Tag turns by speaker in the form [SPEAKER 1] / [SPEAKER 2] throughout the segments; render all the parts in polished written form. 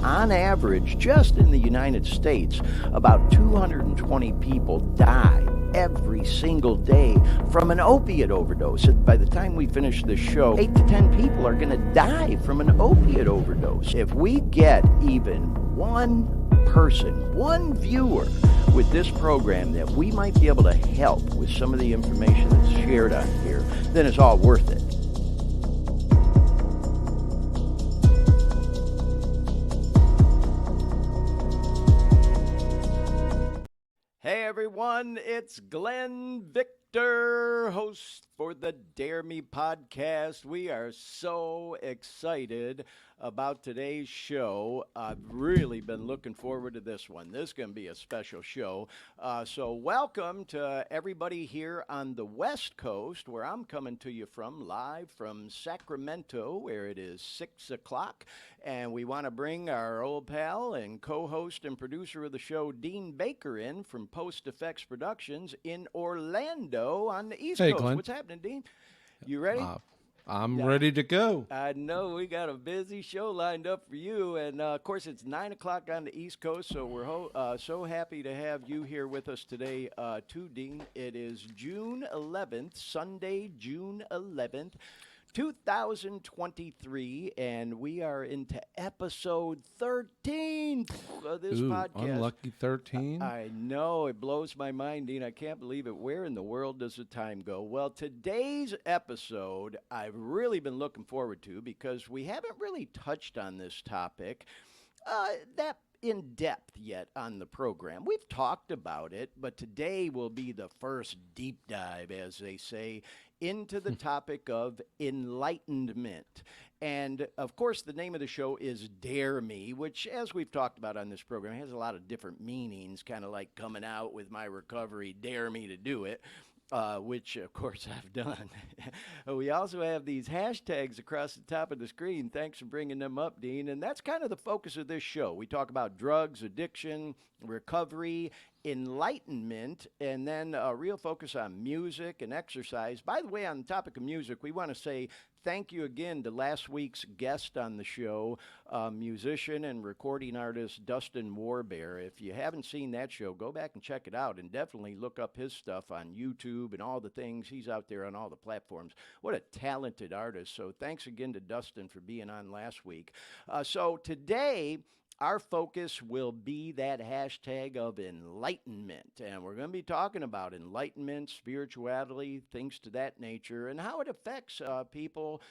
[SPEAKER 1] on average, just in the United States, about 220 people die every single day from an opiate overdose. By the time we finish this show, 8 to 10 people are going to die from an opiate overdose. If we get even one person, one viewer with this program that we might be able to help with some of the information that's shared on here, then it's all worth it. Hey everyone, it's Glenn Victor, host for the Dare Me podcast. We are so excited about today's show. I've really been looking forward to this one. This is going to be a special show. So welcome to everybody here on the West Coast, where I'm coming to you from, live from Sacramento, where it is 6 o'clock. And we want to bring our old pal and co-host and producer of the show, Dean Baker, in from Post Effects Productions in Orlando on the East Coast.
[SPEAKER 2] Glenn.
[SPEAKER 1] What's happening, Dean? You ready?
[SPEAKER 2] I'm ready to go.
[SPEAKER 1] I know we got a busy show lined up for you, and of course it's 9 o'clock on the East Coast, so we're so happy to have you here with us today, too, Dean. It is June 11th, Sunday, June 11th, 2023, and we are into episode 13 of this podcast.
[SPEAKER 2] Unlucky 13.
[SPEAKER 1] I know, it blows my mind, Dean. I can't believe it. Where in the world does the time go? Well, today's episode I've really been looking forward to because we haven't really touched on this topic that in depth yet on the program. We've talked about it, but today will be the first deep dive, as they say, into the topic of enlightenment. And, of course, the name of the show is Dare Me, which, as we've talked about on this program, has a lot of different meanings, kind of like coming out with my recovery, dare me to do it. Which, of course, I've done. We also have these hashtags across the top of the screen. Thanks for bringing them up, Dean. And that's kind of the focus of this show. We talk about drugs, addiction, recovery, enlightenment, and then a real focus on music and exercise. By the way, on the topic of music, we want to say thank you again to last week's guest on the show, musician and recording artist Dustin Warbear. If you haven't seen that show, go back and check it out, and definitely look up his stuff on YouTube and all the things. He's out there on all the platforms. What a talented artist. So thanks again to Dustin for being on last week. So today, our focus will be that hashtag of enlightenment, and we're going to be talking about enlightenment, spirituality, things to that nature, and how it affects people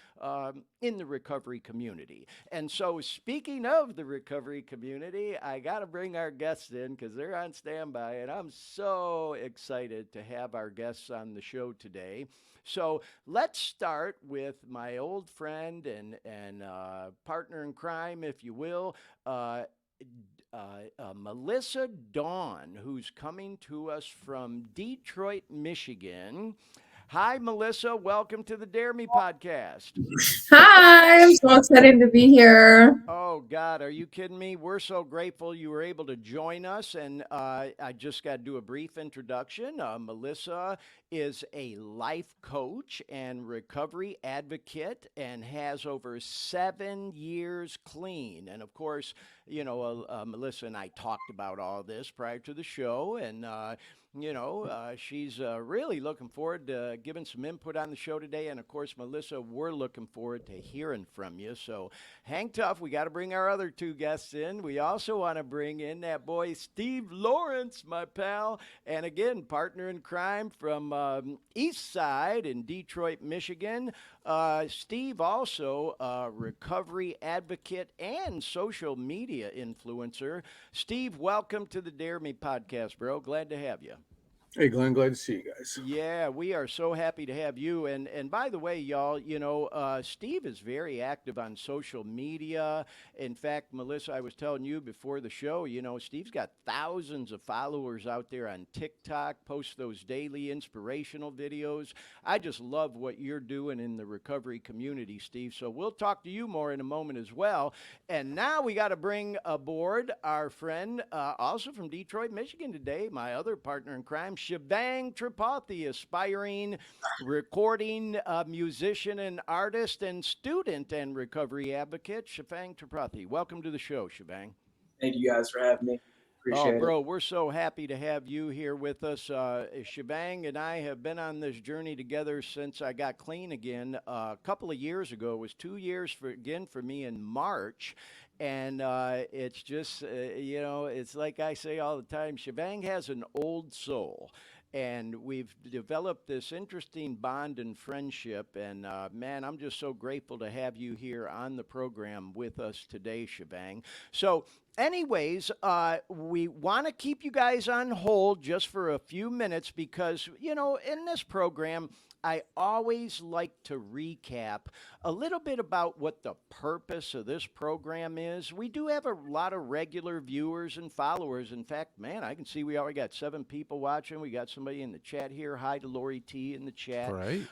[SPEAKER 1] in the recovery community. And so, speaking of the recovery community, I got to bring our guests in because they're on standby, and I'm so excited to have our guests on the show today. So let's start with my old friend and partner in crime, if you will, Melissa Dawn, who's coming to us from Detroit, Michigan. Hi, Melissa. Welcome to the Dare Me podcast.
[SPEAKER 3] Hi, I'm so excited to be here.
[SPEAKER 1] Oh, God, are you kidding me? We're so grateful you were able to join us. And I just got to do a brief introduction. Melissa is a life coach and recovery advocate and has over 7 years clean. And, of course, you know, Melissa and I talked about all this prior to the show. And, she's really looking forward to giving some input on the show today. And, of course, Melissa, we're looking forward to hearing from you. So hang tough. We got to bring our other two guests in. We also want to bring in that boy, Steve Lawrence, my pal. And, again, partner in crime from East Side in Detroit, Michigan. Steve also a recovery advocate and social media influencer. Steve, welcome to the Dare Me podcast, bro. Glad to have you.
[SPEAKER 4] Hey, Glenn, glad to see you guys.
[SPEAKER 1] Yeah, we are so happy to have you. And by the way, y'all, Steve is very active on social media. In fact, Melissa, I was telling you before the show, Steve's got thousands of followers out there on TikTok, posts those daily inspirational videos. I just love what you're doing in the recovery community, Steve. So we'll talk to you more in a moment as well. And now we got to bring aboard our friend, also from Detroit, Michigan today, my other partner in crime, Shebang Tripathi, aspiring recording musician and artist and student and recovery advocate. Shebang Tripathi, welcome to the show, Shebang.
[SPEAKER 5] Thank you guys for having me.
[SPEAKER 1] Oh,
[SPEAKER 5] Appreciate it.
[SPEAKER 1] bro, we're so happy to have you here with us. Shebang and I have been on this journey together since I got clean again a couple of years ago. It was 2 years for me in March. And it's just, it's like I say all the time, Shebang has an old soul. And we've developed this interesting bond and friendship. And man, I'm just so grateful to have you here on the program with us today, Shebang. So, anyways, we want to keep you guys on hold just for a few minutes because, in this program, I always like to recap a little bit about what the purpose of this program is. We do have a lot of regular viewers and followers. In fact, man, I can see we already got 7 people watching. We got somebody in the chat here. Hi to Lori T in the chat.
[SPEAKER 2] Right.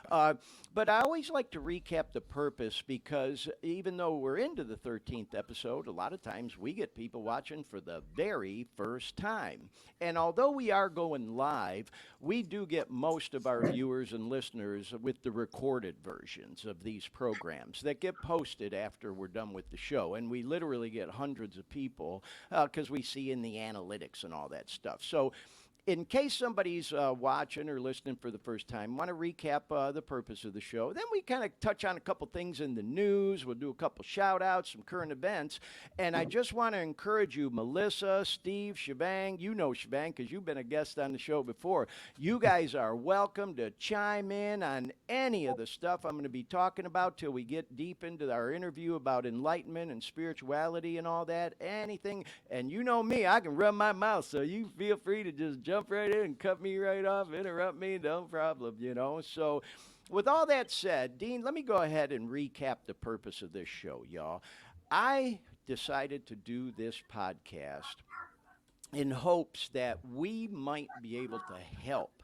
[SPEAKER 1] But I always like to recap the purpose because even though we're into the 13th episode, a lot of times we get people watching for the very first time. And although we are going live, we do get most of our viewers and listeners with the recorded versions of these programs that get posted after we're done with the show. And we literally get hundreds of people because we see in the analytics and all that stuff. So in case somebody's watching or listening for the first time, want to recap the purpose of the show. Then we kind of touch on a couple things in the news. We'll do a couple shout outs, some current events. And I just want to encourage you, Melissa, Steve, Shebang, you know Shebang because you've been a guest on the show before. You guys are welcome to chime in on any of the stuff I'm going to be talking about till we get deep into our interview about enlightenment and spirituality and all that. Anything. And you know me, I can run my mouth, so you feel free to just jump right in and cut me right off, interrupt me, no problem, So with all that said, Dean, let me go ahead and recap the purpose of this show, y'all. I decided to do this podcast in hopes that we might be able to help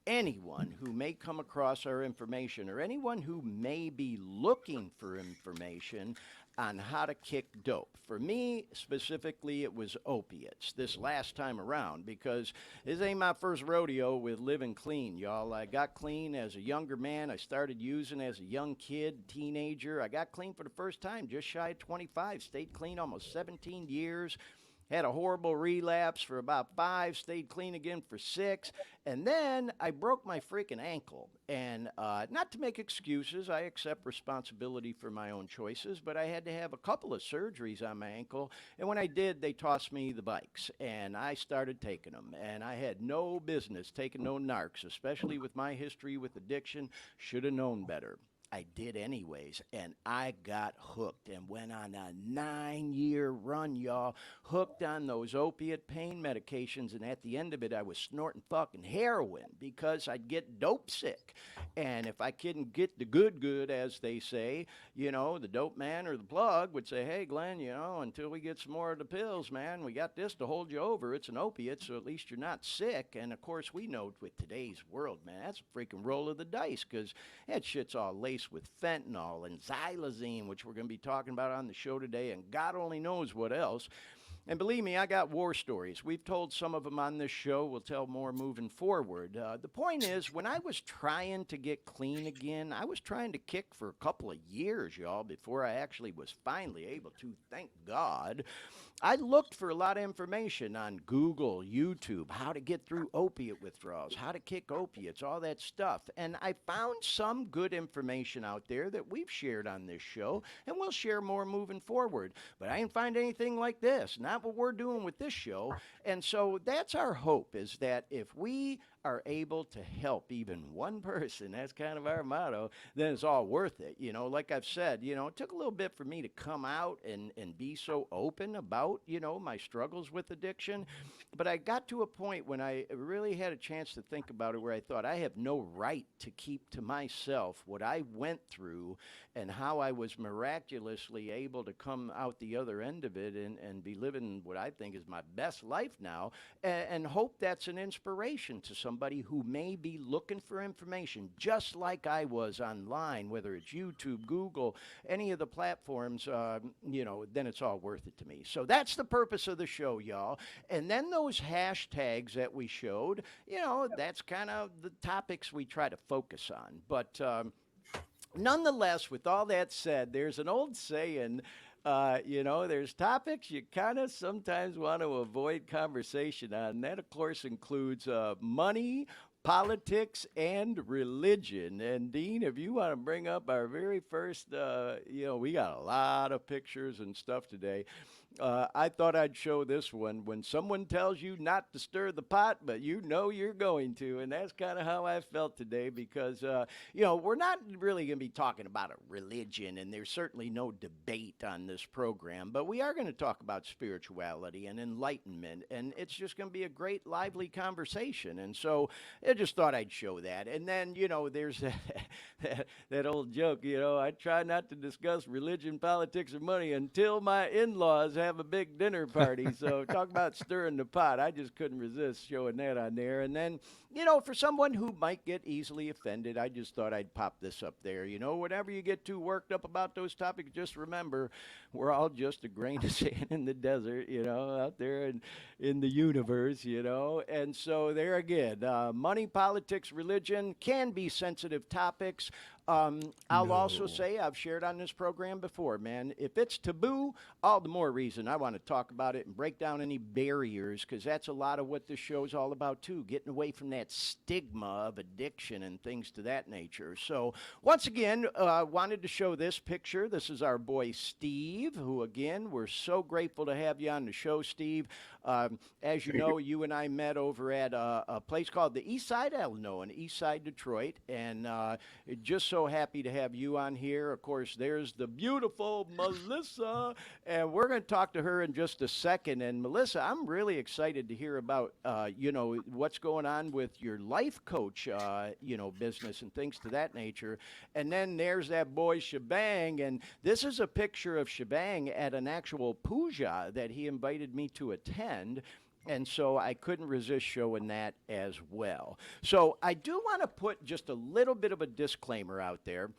[SPEAKER 1] anyone who may come across our information or anyone who may be looking for information on how to kick dope. For me, specifically, it was opiates this last time around because this ain't my first rodeo with living clean, y'all. I got clean as a younger man. I started using as a young kid, teenager. I got clean for the first time, just shy of 25. Stayed clean almost 17 years. Had a horrible relapse for about 5, stayed clean again for 6, and then I broke my freaking ankle. And not to make excuses, I accept responsibility for my own choices, but I had to have a couple of surgeries on my ankle, and when I did, they tossed me the bikes, and I started taking them, and I had no business taking no narcs, especially with my history with addiction. Should have known better. I did anyways, and I got hooked and went on a 9-year run, y'all, hooked on those opiate pain medications, and at the end of it, I was snorting fucking heroin because I'd get dope sick, and if I couldn't get the good, as they say, the dope man or the plug would say, hey, Glenn, until we get some more of the pills, man, we got this to hold you over. It's an opiate, so at least you're not sick, and of course, we know with today's world, man, that's a freaking roll of the dice because that shit's all laced with fentanyl and xylazine, which we're going to be talking about on the show today, and God only knows what else. And believe me, I got war stories. We've told some of them on this show. We'll tell more moving forward. The point is, when I was trying to get clean again, I was trying to kick for a couple of years, y'all, before I actually was finally able to, thank God. I looked for a lot of information on Google, YouTube, how to get through opiate withdrawals, how to kick opiates, all that stuff. And I found some good information out there that we've shared on this show, and we'll share more moving forward. But I didn't find anything like this, not what we're doing with this show. And so that's our hope, is that if we are able to help even one person, that's kind of our motto, then it's all worth it. Like I've said, it took a little bit for me to come out and be so open about, my struggles with addiction. But I got to a point when I really had a chance to think about it where I thought I have no right to keep to myself what I went through and how I was miraculously able to come out the other end of it and be living what I think is my best life now, and hope that's an inspiration to some somebody who may be looking for information, just like I was online, whether it's YouTube, Google, any of the platforms, then it's all worth it to me. So that's the purpose of the show, y'all. And then those hashtags that we showed, that's kind of the topics we try to focus on. But nonetheless, with all that said, there's an old saying, there's topics you kind of sometimes want to avoid conversation on. And that, of course, includes money, politics, and religion. And Dean, if you want to bring up our very first, we got a lot of pictures and stuff today. I thought I'd show this one. When someone tells you not to stir the pot, but you know you're going to. And that's kind of how I felt today because, we're not really going to be talking about a religion, and there's certainly no debate on this program, but we are going to talk about spirituality and enlightenment, and it's just going to be a great, lively conversation. And so I just thought I'd show that. And then, there's that old joke, I try not to discuss religion, politics, or money until my in-laws have a big dinner party. So talk about stirring the pot. I just couldn't resist showing that on there. And then, for someone who might get easily offended, I just thought I'd pop this up there. Whenever you get too worked up about those topics, just remember we're all just a grain of sand in the desert, out there in the universe, And so there again, money, politics, religion can be sensitive topics. I'll also say, I've shared on this program before, man, if it's taboo, all the more reason I want to talk about it and break down any barriers, because that's a lot of what this show's all about, too, getting away from that stigma of addiction and things to that nature. So, once again, wanted to show this picture. This is our boy Steve, who, again, we're so grateful to have you on the show, Steve. As you know, you and I met over at a place called the East Side, Illinois, in East Side Detroit, and just so happy to have you on here. Of course, there's the beautiful Melissa, and we're going to talk to her in just a second. And Melissa, I'm really excited to hear about, what's going on with your life coach, business and things to that nature. And then there's that boy Shebang, and this is a picture of Shebang at an actual puja that he invited me to attend. And so I couldn't resist showing that as well. So I do want to put just a little bit of a disclaimer out there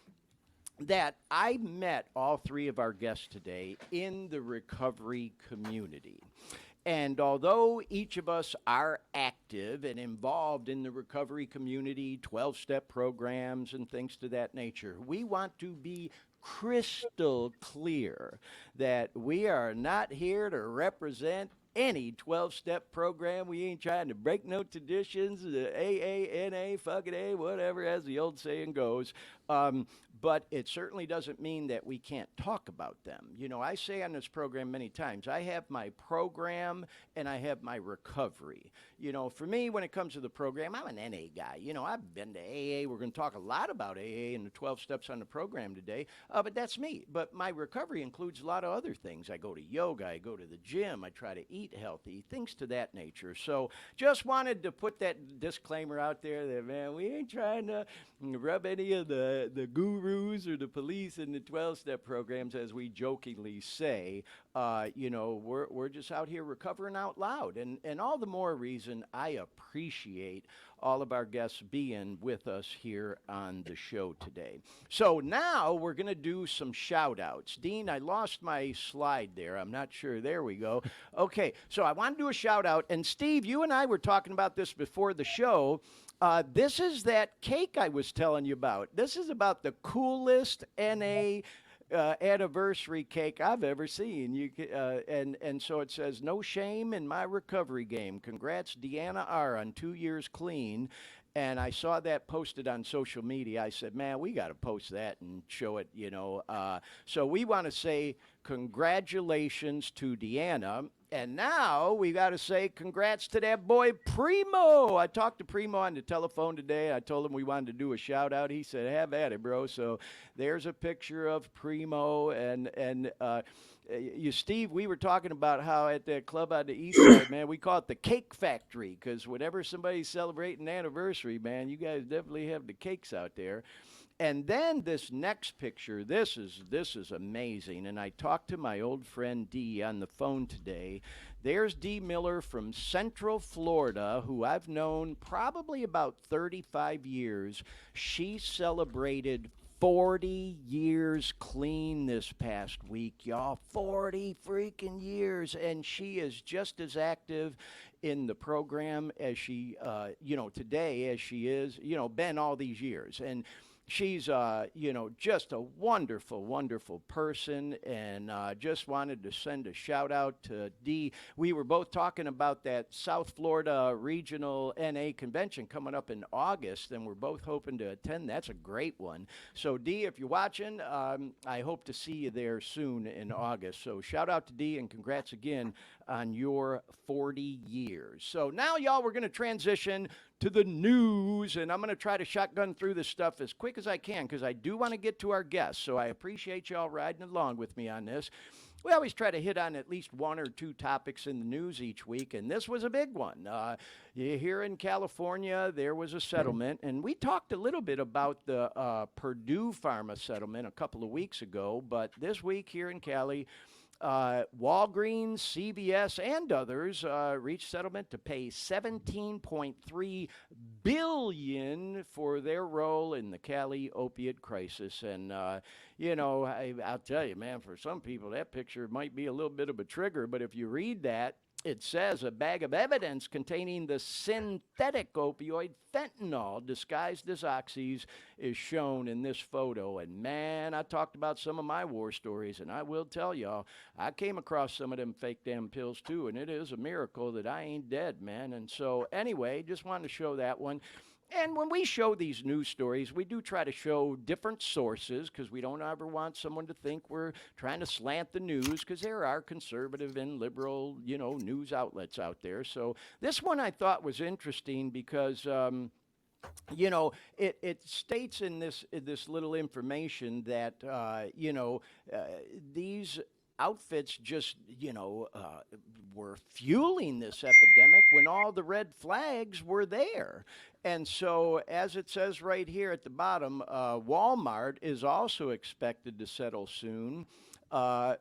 [SPEAKER 1] that I met all three of our guests today in the recovery community. And although each of us are active and involved in the recovery community, 12-step programs and things to that nature, we want to be crystal clear that we are not here to represent any 12-step program. We ain't trying to break no traditions, the AA, NA, fucking A, whatever, as the old saying goes. But it certainly doesn't mean that we can't talk about them. I say on this program many times, I have my program and I have my recovery. For me, when it comes to the program, I'm an NA guy. I've been to AA. We're going to talk a lot about AA and the 12 steps on the program today, but that's me. But my recovery includes a lot of other things. I go to yoga, I go to the gym, I try to eat healthy, things to that nature. So just wanted to put that disclaimer out there that, man, we ain't trying to rub any of the gurus or the police in the 12-step programs, as we jokingly say. We're just out here recovering out loud. And all the more reason I appreciate all of our guests being with us here on the show today. So now we're going to do some shout-outs. Dean, I lost my slide there. I'm not sure. There we go. Okay, so I want to do a shout-out. And Steve, you and I were talking about this before the show. This is that cake I was telling you about. This is about the coolest NA anniversary cake I've ever seen. And so it says, "No shame in my recovery game. Congrats, Deanna R. on 2 years clean." And I saw that posted on social media. I said, man, we got to post that and show it, So we want to say congratulations to Deanna. And now we got to say congrats to that boy Primo. I talked to Primo on the telephone today. I told him we wanted to do a shout out. He said, have at it, bro. So there's a picture of Primo. And Steve, we were talking about how at that club on the east side, man, we call it the cake factory because whenever somebody's celebrating an anniversary, man, you guys definitely have the cakes out there. And then this next picture, this is amazing. And I talked to my old friend Dee on the phone today. There's Dee Miller from Central Florida, who I've known probably about 35 years. She celebrated 40 years clean this past week, y'all. 40 freaking years. And she is just as active in the program as she, today as she is, been all these years. And she's, just a wonderful, wonderful person, and just wanted to send a shout out to Dee. We were both talking about that South Florida Regional NA Convention coming up in August, and we're both hoping to attend. That's a great one. So, Dee, if you're watching, I hope to see you there soon in August. So, shout out to Dee, and congrats again on your 40 years. So, now, y'all, we're going to transition to the news, and I'm going to try to shotgun through this stuff as quick as I can because I do want to get to our guests, so I appreciate y'all riding along with me on this. We always try to hit on at least one or two topics in the news each week, and this was a big one. Here in California, there was a settlement, and we talked a little bit about the Purdue Pharma settlement a couple of weeks ago, but this week here in Cali, Walgreens, CVS, and others reached settlement to pay $17.3 billion for their role in the Cali opiate crisis. And, I'll tell you, man, for some people, that picture might be a little bit of a trigger, but if you read that, it says a bag of evidence containing the synthetic opioid fentanyl disguised as oxys is shown in this photo. And man, I talked about some of my war stories, and I will tell y'all, I came across some of them fake damn pills too, and it is a miracle that I ain't dead, man. And so anyway, just wanted to show that one. And when we show these news stories, we do try to show different sources because we don't ever want someone to think we're trying to slant the news because there are conservative and liberal, news outlets out there. So this one I thought was interesting because, it states in this little information that, these outfits just, were fueling this epidemic when all the red flags were there. And so, as it says right here at the bottom, Walmart is also expected to settle soon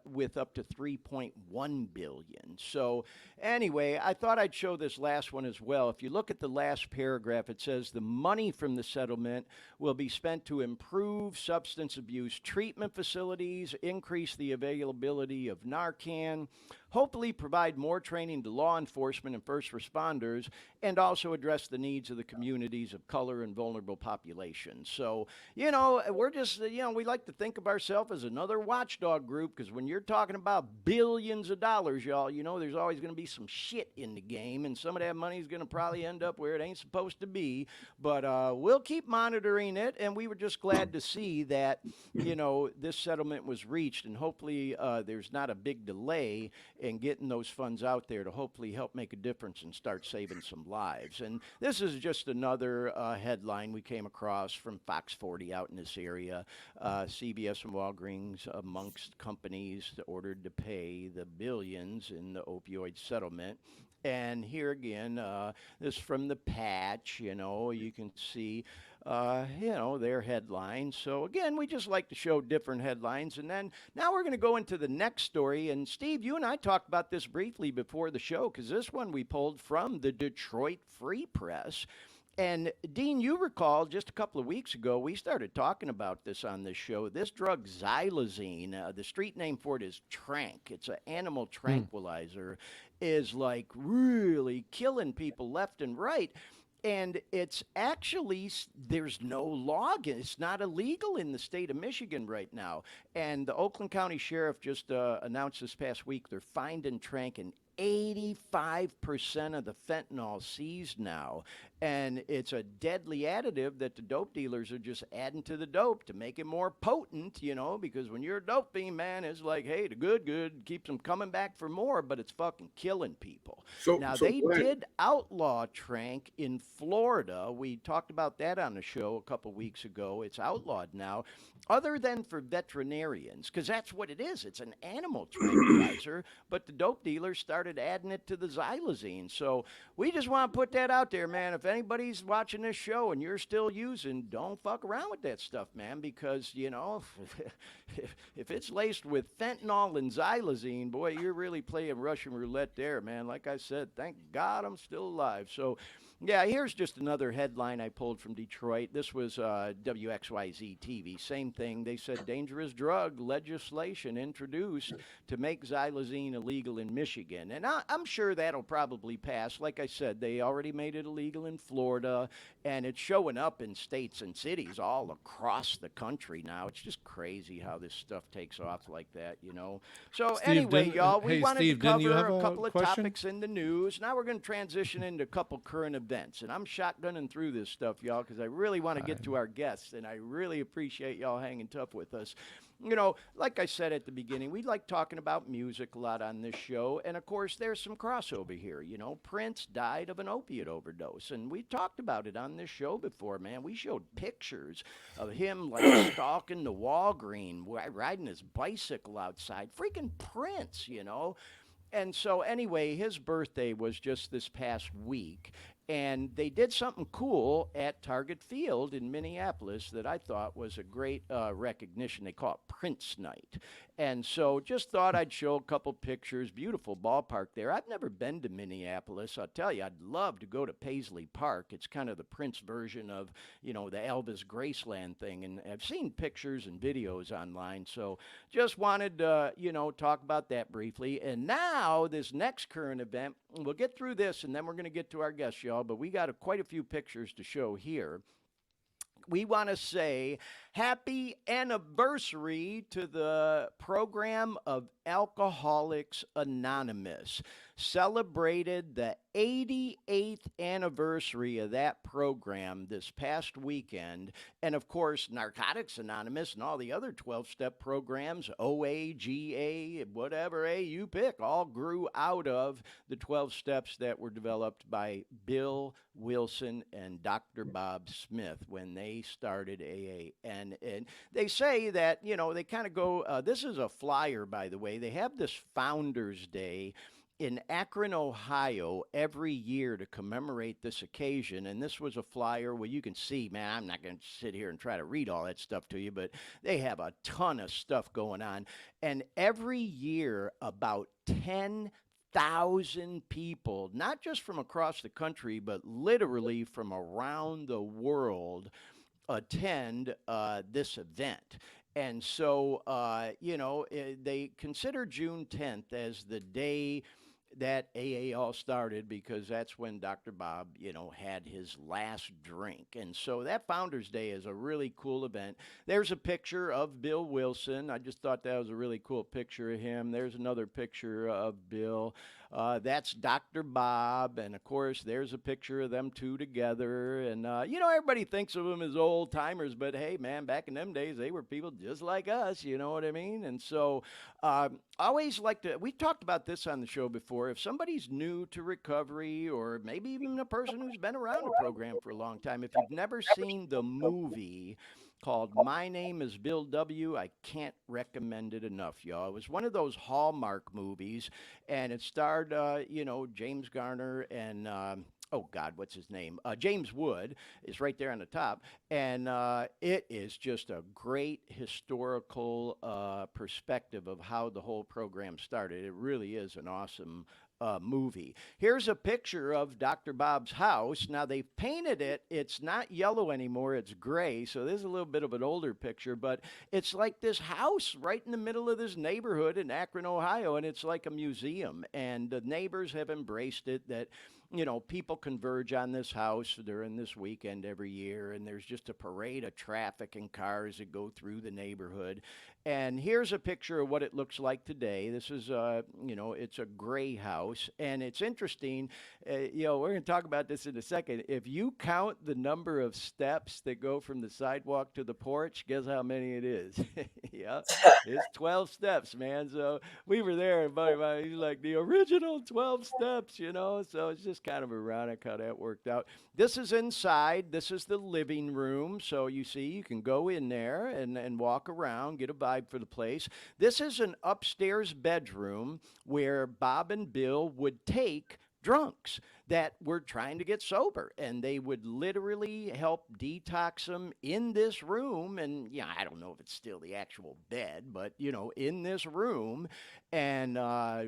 [SPEAKER 1] with up to $3.1 billion. So anyway, I thought I'd show this last one as well. If you look at the last paragraph, it says the money from the settlement will be spent to improve substance abuse treatment facilities, increase the availability of Narcan, hopefully provide more training to law enforcement and first responders, and also address the needs of the communities of color and vulnerable populations. So, we're just, we like to think of ourselves as another watchdog group because when you're talking about billions of dollars, y'all, there's always going to be some shit in the game, and some of that money is going to probably end up where it ain't supposed to be. But we'll keep monitoring it, and we were just glad to see that, this settlement was reached, and hopefully there's not a big delay in getting those funds out there to hopefully help make a difference and start saving some lives. And this is just another headline we came across from Fox 40 out in this area. CVS and Walgreens amongst companies ordered to pay the billions in the opioid settlement. And here again, this from the Patch, you can see their headlines. So again, we just like to show different headlines. And then now we're going to go into the next story. And Steve, you and I talked about this briefly before the show because this one we pulled from the Detroit Free Press. And Dean, you recall just a couple of weeks ago, we started talking about this on this show. This drug xylazine, the street name for it is Trank. It's an animal tranquilizer, is like really killing people left and right. And it's actually, there's no law against it. It's not illegal in the state of Michigan right now. And the Oakland County Sheriff just announced this past week they're finding Trank in 85% of the fentanyl seized now. And it's a deadly additive that the dope dealers are just adding to the dope to make it more potent, because when you're a dope fiend, man, it's like, hey, the good keeps them coming back for more, but it's fucking killing people.
[SPEAKER 4] So,
[SPEAKER 1] Now,
[SPEAKER 4] so
[SPEAKER 1] they
[SPEAKER 4] Glenn,
[SPEAKER 1] did outlaw Trank in Florida. We talked about that on the show a couple weeks ago. It's outlawed now, other than for veterinarians, because that's what it is. It's an animal tranquilizer, but the dope dealers started adding it to the xylazine. So we just want to put that out there, man. If anybody's watching this show and you're still using, don't fuck around with that stuff, man, because, if it's laced with fentanyl and xylazine, boy, you're really playing Russian roulette there, man. Like I said, thank God I'm still alive. So, yeah, here's just another headline I pulled from Detroit. This was WXYZ TV. Same thing. They said dangerous drug legislation introduced to make xylazine illegal in Michigan. And I'm sure that'll probably pass. Like I said, they already made it illegal in Florida, and it's showing up in states and cities all across the country now. It's just crazy how this stuff takes off like that, So
[SPEAKER 2] Steve,
[SPEAKER 1] anyway, y'all, we
[SPEAKER 2] hey,
[SPEAKER 1] wanted
[SPEAKER 2] Steve,
[SPEAKER 1] to
[SPEAKER 2] didn't you
[SPEAKER 1] cover
[SPEAKER 2] have
[SPEAKER 1] a
[SPEAKER 2] a
[SPEAKER 1] couple of
[SPEAKER 2] question?
[SPEAKER 1] topics in the news. Now we're going to transition into a couple current events. And I'm shotgunning through this stuff, y'all, because I really want to get to our guests, and I really appreciate y'all hanging tough with us. Like I said at the beginning, we like talking about music a lot on this show, and of course, there's some crossover here. Prince died of an opiate overdose, and we talked about it on this show before, man. We showed pictures of him, like, stalking the Walgreen, riding his bicycle outside. Freaking Prince, And so, anyway, his birthday was just this past week, and they did something cool at Target Field in Minneapolis that I thought was a great recognition. They call it Prince Night. And so just thought I'd show a couple pictures. Beautiful ballpark there. I've never been to Minneapolis. I'll tell you, I'd love to go to Paisley Park. It's kind of the Prince version of, the Elvis Graceland thing. And I've seen pictures and videos online. So just wanted to, talk about that briefly. And now this next current event, we'll get through this and then we're going to get to our guest, y'all. But we got quite a few pictures to show here. We want to say happy anniversary to the program of Alcoholics Anonymous. Celebrated the 88th anniversary of that program this past weekend. And of course, Narcotics Anonymous and all the other 12-step programs, OA, GA, whatever A you pick, all grew out of the 12 steps that were developed by Bill Wilson and Dr. Bob Smith when they started AA. And they say that, they kind of go, this is a flyer, by the way. They have this Founders Day in Akron, Ohio, every year to commemorate this occasion. And this was a flyer where you can see, man, I'm not going to sit here and try to read all that stuff to you, but they have a ton of stuff going on. And every year, about 10,000 people, not just from across the country, but literally from around the world, attend this event. And so, they consider June 10th as the day that AA all started because that's when Dr. Bob, had his last drink. And so that Founders Day is a really cool event. There's a picture of Bill Wilson. I just thought that was a really cool picture of him. There's another picture of Bill. That's Dr. Bob. And, of course, there's a picture of them two together. And, everybody thinks of them as old timers. But, hey, man, back in them days, they were people just like us. You know what I mean? And so I always like to – we talked about this on the show before. If somebody's new to recovery or maybe even a person who's been around the program for a long time, if you've never seen the movie – called My Name is Bill W. I can't recommend it enough, y'all. It was one of those Hallmark movies, and it starred, James Garner and, oh, God, what's his name? James Wood is right there on the top, and it is just a great historical perspective of how the whole program started. It really is an awesome movie. Here's a picture of Dr. Bob's house. Now they've painted it. It's not yellow anymore. It's gray. So this is a little bit of an older picture, but it's like this house right in the middle of this neighborhood in Akron, Ohio, and it's like a museum. And the neighbors have embraced it that people converge on this house during this weekend every year, and there's just a parade of traffic and cars that go through the neighborhood. And here's a picture of what it looks like today. This is, it's a gray house, and it's interesting. We're going to talk about this in a second. If you count the number of steps that go from the sidewalk to the porch, guess how many it is? Yeah, it's 12 steps, man. So we were there, and buddy of mine, he's like, the original 12 steps, So it's just kind of ironic how that worked out. This is inside. This is the living room. So you see, you can go in there and walk around, get a vibe for the place. This is an upstairs bedroom where Bob and Bill would take drunks that were trying to get sober, and they would literally help detox them in this room. And I don't know if it's still the actual bed, but in this room, and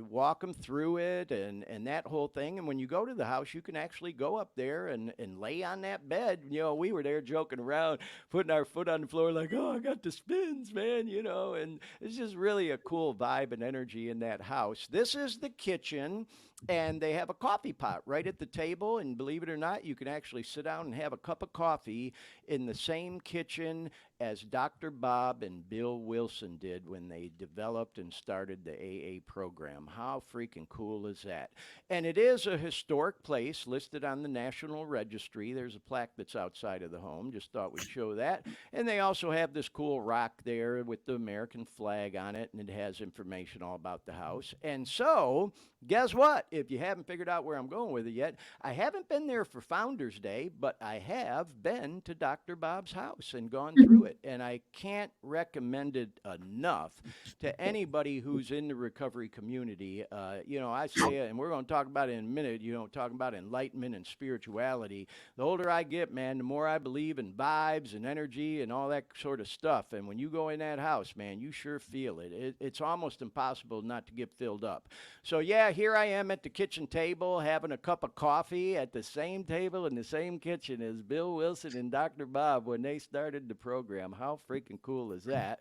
[SPEAKER 1] walk them through it and that whole thing. And when you go to the house, you can actually go up there and lay on that bed. We were there joking around, putting our foot on the floor like, oh, I got the spins, man, and it's just really a cool vibe and energy in that house. This is the kitchen, and they have a coffee pot right at the table, and believe it or not, you can actually sit down and have a cup of coffee in the same kitchen as Dr. Bob and Bill Wilson did when they developed and started the AA program. How freaking cool is that? And it is a historic place listed on the National Registry. There's a plaque that's outside of the home. Just thought we'd show that. And they also have this cool rock there with the American flag on it, and it has information all about the house. And so, guess what? If you haven't figured out where I'm going with it yet, I haven't been there for Founders Day, but I have been to Dr. Bob's house and gone through it. And I can't recommend it enough to anybody who's in the recovery community. I say, and we're going to talk about it in a minute, talking about enlightenment and spirituality. The older I get, man, the more I believe in vibes and energy and all that sort of stuff. And when you go in that house, man, you sure feel it. It's almost impossible not to get filled up. So, here I am at the kitchen table having a cup of coffee at the same table in the same kitchen as Bill Wilson and Dr. Bob when they started the program. How freaking cool is that?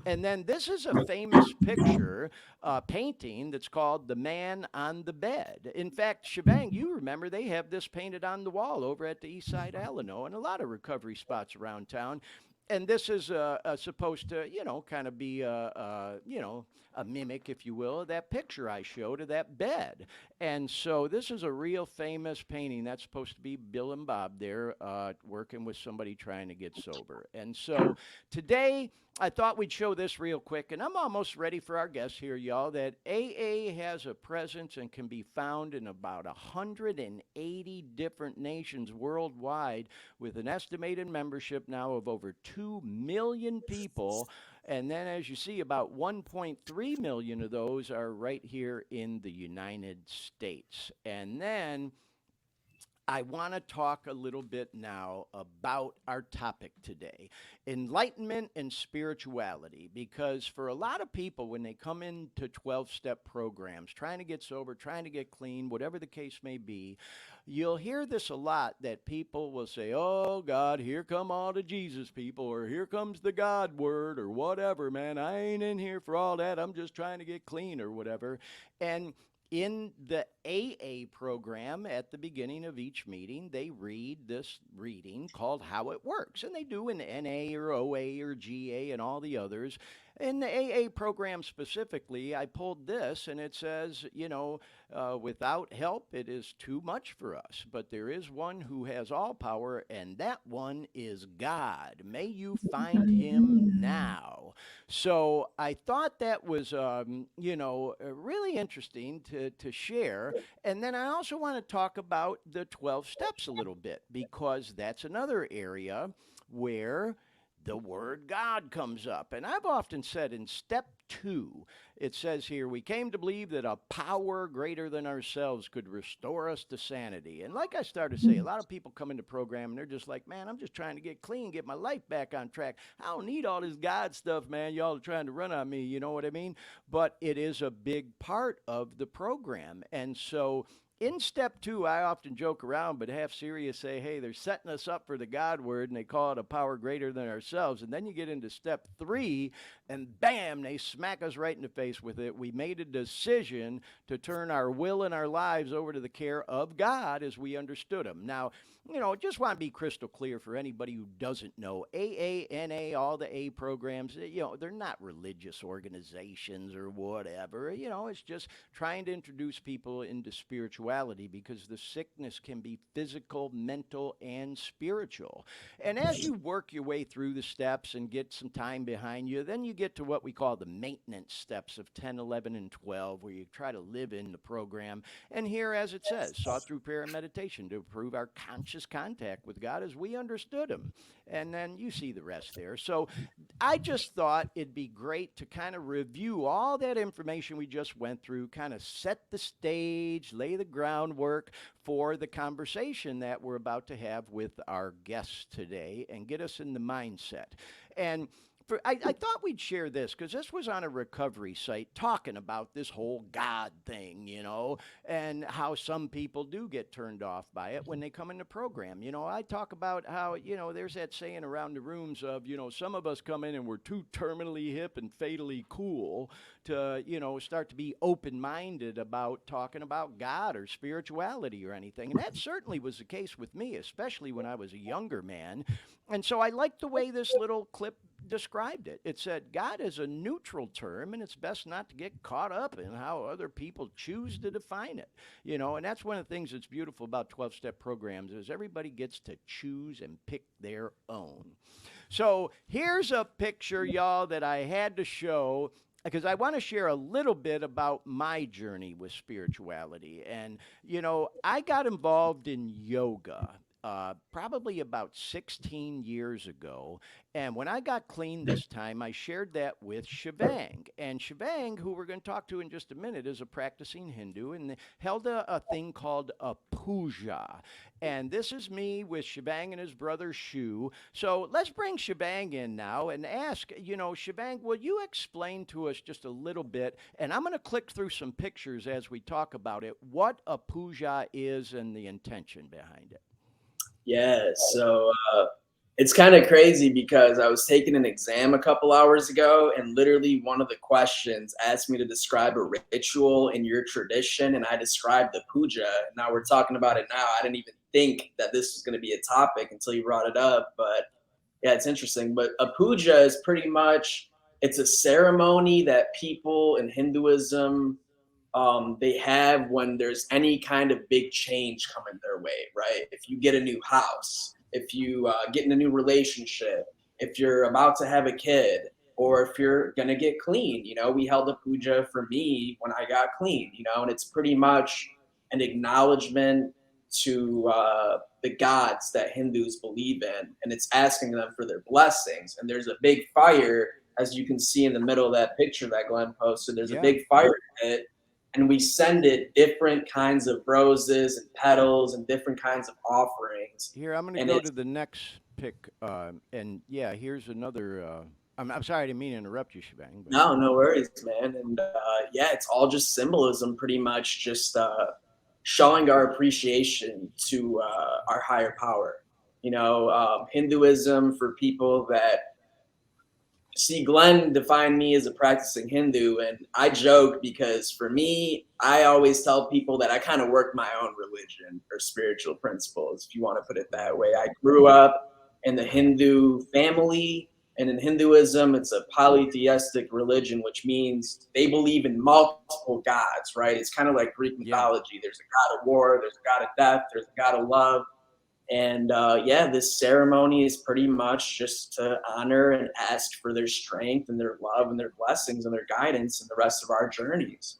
[SPEAKER 1] And then this is a famous picture, painting that's called The Man on the Bed. In fact, Shebang, you remember they have this painted on the wall over at the East Side Alano and a lot of recovery spots around town. And this is supposed to, kind of be, a mimic, if you will, of that picture I showed of that bed. And so this is a real famous painting. That's supposed to be Bill and Bob there working with somebody trying to get sober. And so today, I thought we'd show this real quick, and I'm almost ready for our guests here, y'all, that AA has a presence and can be found in about 180 different nations worldwide with an estimated membership now of over 2 million people. And then, as you see, about 1.3 million of those are right here in the United States. And then I want to talk a little bit now about our topic today, enlightenment and spirituality, because for a lot of people, when they come into 12-step programs, trying to get sober, trying to get clean, whatever the case may be, you'll hear this a lot, that people will say, oh, God, here come all the Jesus people, or here comes the God word, or whatever, man. I ain't in here for all that. I'm just trying to get clean, or whatever. And in the AA program, at the beginning of each meeting, they read this reading called How It Works. And they do in NA or OA or GA and all the others. In the AA program specifically, I pulled this, and it says, without help, it is too much for us. But there is one who has all power, and that one is God. May you find him now. So I thought that was, really interesting to share. And then I also want to talk about the 12 steps a little bit, because that's another area where the word God comes up. And I've often said in step 2, it says here, we came to believe that a power greater than ourselves could restore us to sanity. And like I started to say, a lot of people come into program and they're just like, man, I'm just trying to get clean, get my life back on track. I don't need all this God stuff, man. Y'all are trying to run on me, you know what I mean? But it is a big part of the program. And so in step 2, I often joke around, but half serious say, hey, they're setting us up for the God word, and they call it a power greater than ourselves. And then you get into step 3, and bam, they smack us right in the face with it. We made a decision to turn our will and our lives over to the care of God as we understood him. Now, just want to be crystal clear for anybody who doesn't know. AANA, all the A programs, they're not religious organizations or whatever. It's just trying to introduce people into spirituality, because the sickness can be physical, mental, and spiritual. And as you work your way through the steps and get some time behind you, then you get to what we call the maintenance steps of 10, 11, and 12, where you try to live in the program. And here, as it says, sought through prayer and meditation to improve our conscious contact with God as we understood him. And then you see the rest there. So I just thought it'd be great to kind of review all that information we just went through, kind of set the stage, lay the groundwork for the conversation that we're about to have with our guests today, and get us in the mindset. And I thought we'd share this because this was on a recovery site talking about this whole God thing, and how some people do get turned off by it when they come in the program. I talk about how, there's that saying around the rooms of, some of us come in and we're too terminally hip and fatally cool to, start to be open-minded about talking about God or spirituality or anything. And that certainly was the case with me, especially when I was a younger man. And so I like the way this little clip described it. It said, God is a neutral term, and it's best not to get caught up in how other people choose to define it. And that's one of the things that's beautiful about 12-step programs is everybody gets to choose and pick their own. So here's a picture, y'all, that I had to show because I want to share a little bit about my journey with spirituality. And, I got involved in yoga probably about 16 years ago. And when I got clean this time, I shared that with Shivang. And Shivang, who we're going to talk to in just a minute, is a practicing Hindu and held a thing called a puja. And this is me with Shivang and his brother Shu. So let's bring Shivang in now and ask, Shivang, will you explain to us just a little bit? And I'm going to click through some pictures as we talk about it, what a puja is and the intention behind it.
[SPEAKER 5] Yeah, so it's kind of crazy because I was taking an exam a couple hours ago, and literally one of the questions asked me to describe a ritual in your tradition, and I described the puja. Now we're talking about it now. I didn't even think that this was going to be a topic until you brought it up, but yeah, it's interesting. But a puja is pretty much, it's a ceremony that people in Hinduism they have when there's any kind of big change coming their way, right? If you get a new house, if you get in a new relationship, if you're about to have a kid, or if you're going to get clean, we held a puja for me when I got clean, and it's pretty much an acknowledgement to the gods that Hindus believe in, and it's asking them for their blessings. And there's a big fire, as you can see in the middle of that picture that Glenn posted. There's a big fire pit, and we send it different kinds of roses and petals and different kinds of offerings.
[SPEAKER 1] Here, I'm going to go to the next pic. And yeah, here's another. I'm sorry, I didn't mean to interrupt you, Shivang. But...
[SPEAKER 5] No worries, man. And yeah, it's all just symbolism, pretty much just showing our appreciation to our higher power. Hinduism, for people that see, Glenn defined me as a practicing Hindu, and I joke because for me, I always tell people that I kind of work my own religion or spiritual principles, if you want to put it that way. I grew up in the Hindu family, and in Hinduism, it's a polytheistic religion, which means they believe in multiple gods, right? It's kind of like Greek mythology. There's a god of war, there's a god of death, there's a god of love. And this ceremony is pretty much just to honor and ask for their strength and their love and their blessings and their guidance in the rest of our journeys.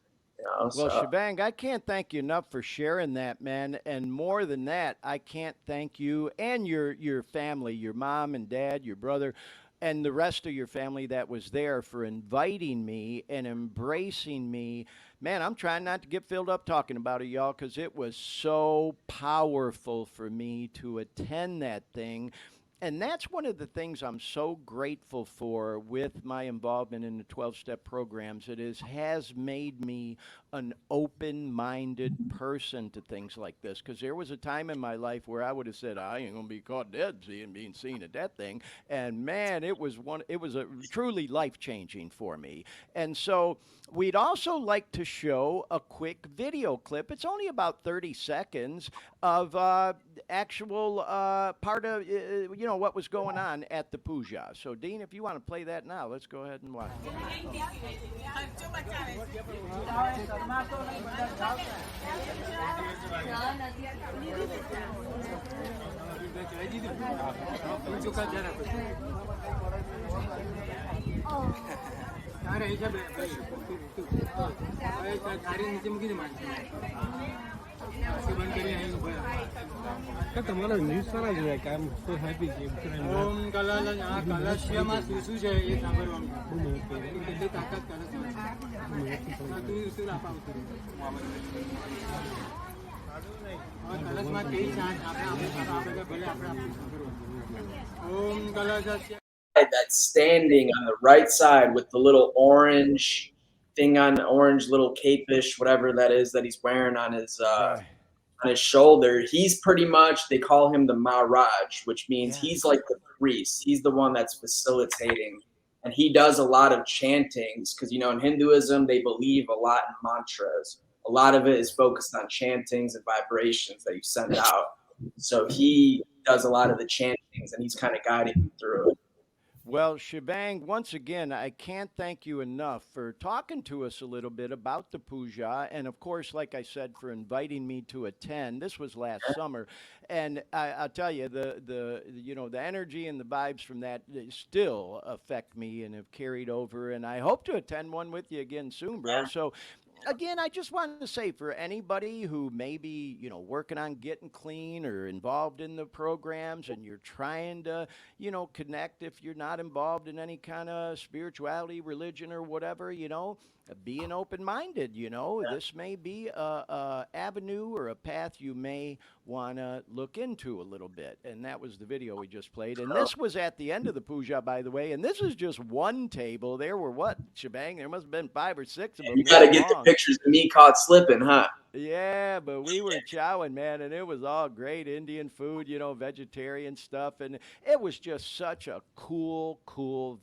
[SPEAKER 1] Well, Shivang, I can't thank you enough for sharing that, man. And more than that, I can't thank you and your family, your mom and dad, your brother, and the rest of your family that was there for inviting me and embracing me. Man, I'm trying not to get filled up talking about it, y'all, because it was so powerful for me to attend that thing. And that's one of the things I'm so grateful for with my involvement in the 12-step programs. It has made me an open-minded person to things like this. Because there was a time in my life where I would have said, I ain't gonna be caught dead being seen at that thing. And man, it was a truly life-changing for me. And so we'd also like to show a quick video clip. It's only about 30 seconds of actual part of what was going on at the puja. So Dean, if you want to play that now, let's go ahead and watch it.
[SPEAKER 5] That's standing on the right side with the little orange thing on, orange little capish, whatever that is that he's wearing on his shoulder. He's pretty much, they call him the Maharaj, which means he's like the priest. He's the one that's facilitating, and he does a lot of chantings because, in Hinduism, they believe a lot in mantras. A lot of it is focused on chantings and vibrations that you send out. So he does a lot of the chantings, and he's kind of guiding you through it.
[SPEAKER 1] Well, Shebang, once again, I can't thank you enough for talking to us a little bit about the puja, and of course, like I said, for inviting me to attend. This was last summer, and I'll tell you, the energy and the vibes from that still affect me and have carried over. And I hope to attend one with you again soon, bro. So again, I just wanted to say, for anybody who may be, working on getting clean or involved in the programs, and you're trying to, connect, if you're not involved in any kind of spirituality, religion, or whatever, being open-minded, this may be a avenue or a path you may want to look into a little bit. And that was the video we just played. And this was at the end of the puja, by the way. And this is just one table. There were what, Shebang? There must have been 5 or 6 of them.
[SPEAKER 5] You got to get the pictures of me caught slipping, huh?
[SPEAKER 1] Yeah, but we were chowing, man, and it was all great Indian food, vegetarian stuff. And it was just such a cool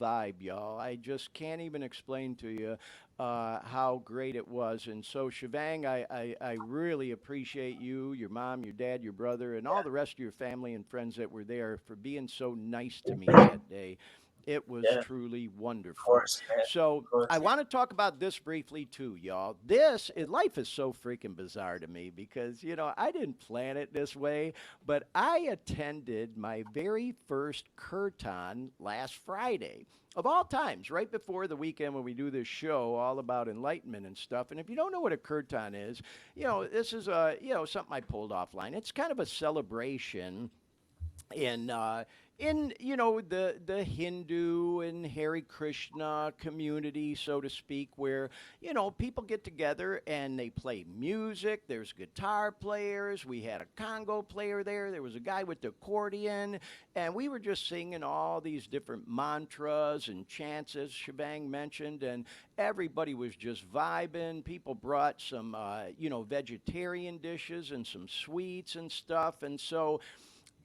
[SPEAKER 1] vibe, y'all. I just can't even explain to you how great it was. And so, Shebang, I really appreciate you, your mom, your dad, your brother, and all the rest of your family and friends that were there for being so nice to me that day. It was truly wonderful.
[SPEAKER 5] Of course,
[SPEAKER 1] so I want to talk about this briefly too, y'all. Life is so freaking bizarre to me because, I didn't plan it this way, but I attended my very first kirtan last Friday. Of all times, right before the weekend when we do this show all about enlightenment and stuff. And if you don't know what a kirtan is, this is something I pulled offline. It's kind of a celebration in the Hindu and Hare Krishna community, so to speak, where people get together and they play music. There's guitar players. We had a Congo player there. There was a guy with the accordion, and we were just singing all these different mantras and chants, as Shebang mentioned, and everybody was just vibing. People brought some vegetarian dishes and some sweets and stuff, and so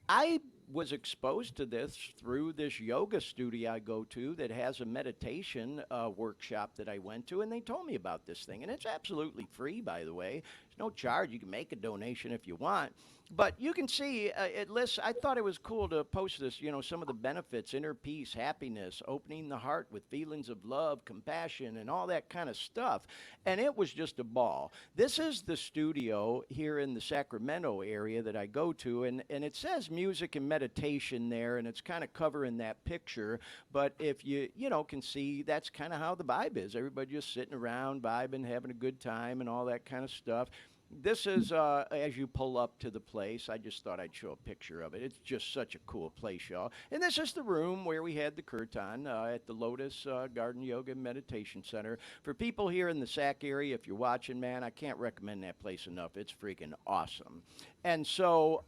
[SPEAKER 1] I was exposed to this through this yoga studio I go to that has a meditation workshop that I went to, and they told me about this thing. And it's absolutely free, by the way. There's no charge. You can make a donation if you want. But you can see, it lists, I thought it was cool to post this, some of the benefits: inner peace, happiness, opening the heart with feelings of love, compassion, and all that kind of stuff. And it was just a ball. This is the studio here in the Sacramento area that I go to, and it says music and meditation there, and it's kind of covering that picture. But if you, can see, that's kind of how the vibe is. Everybody just sitting around, vibing, having a good time, and all that kind of stuff. This is, as you pull up to the place, I just thought I'd show a picture of it. It's just such a cool place, y'all. And this is the room where we had the kirtan at the Lotus Garden Yoga and Meditation Center. For people here in the Sac area, if you're watching, man, I can't recommend that place enough. It's freaking awesome. And so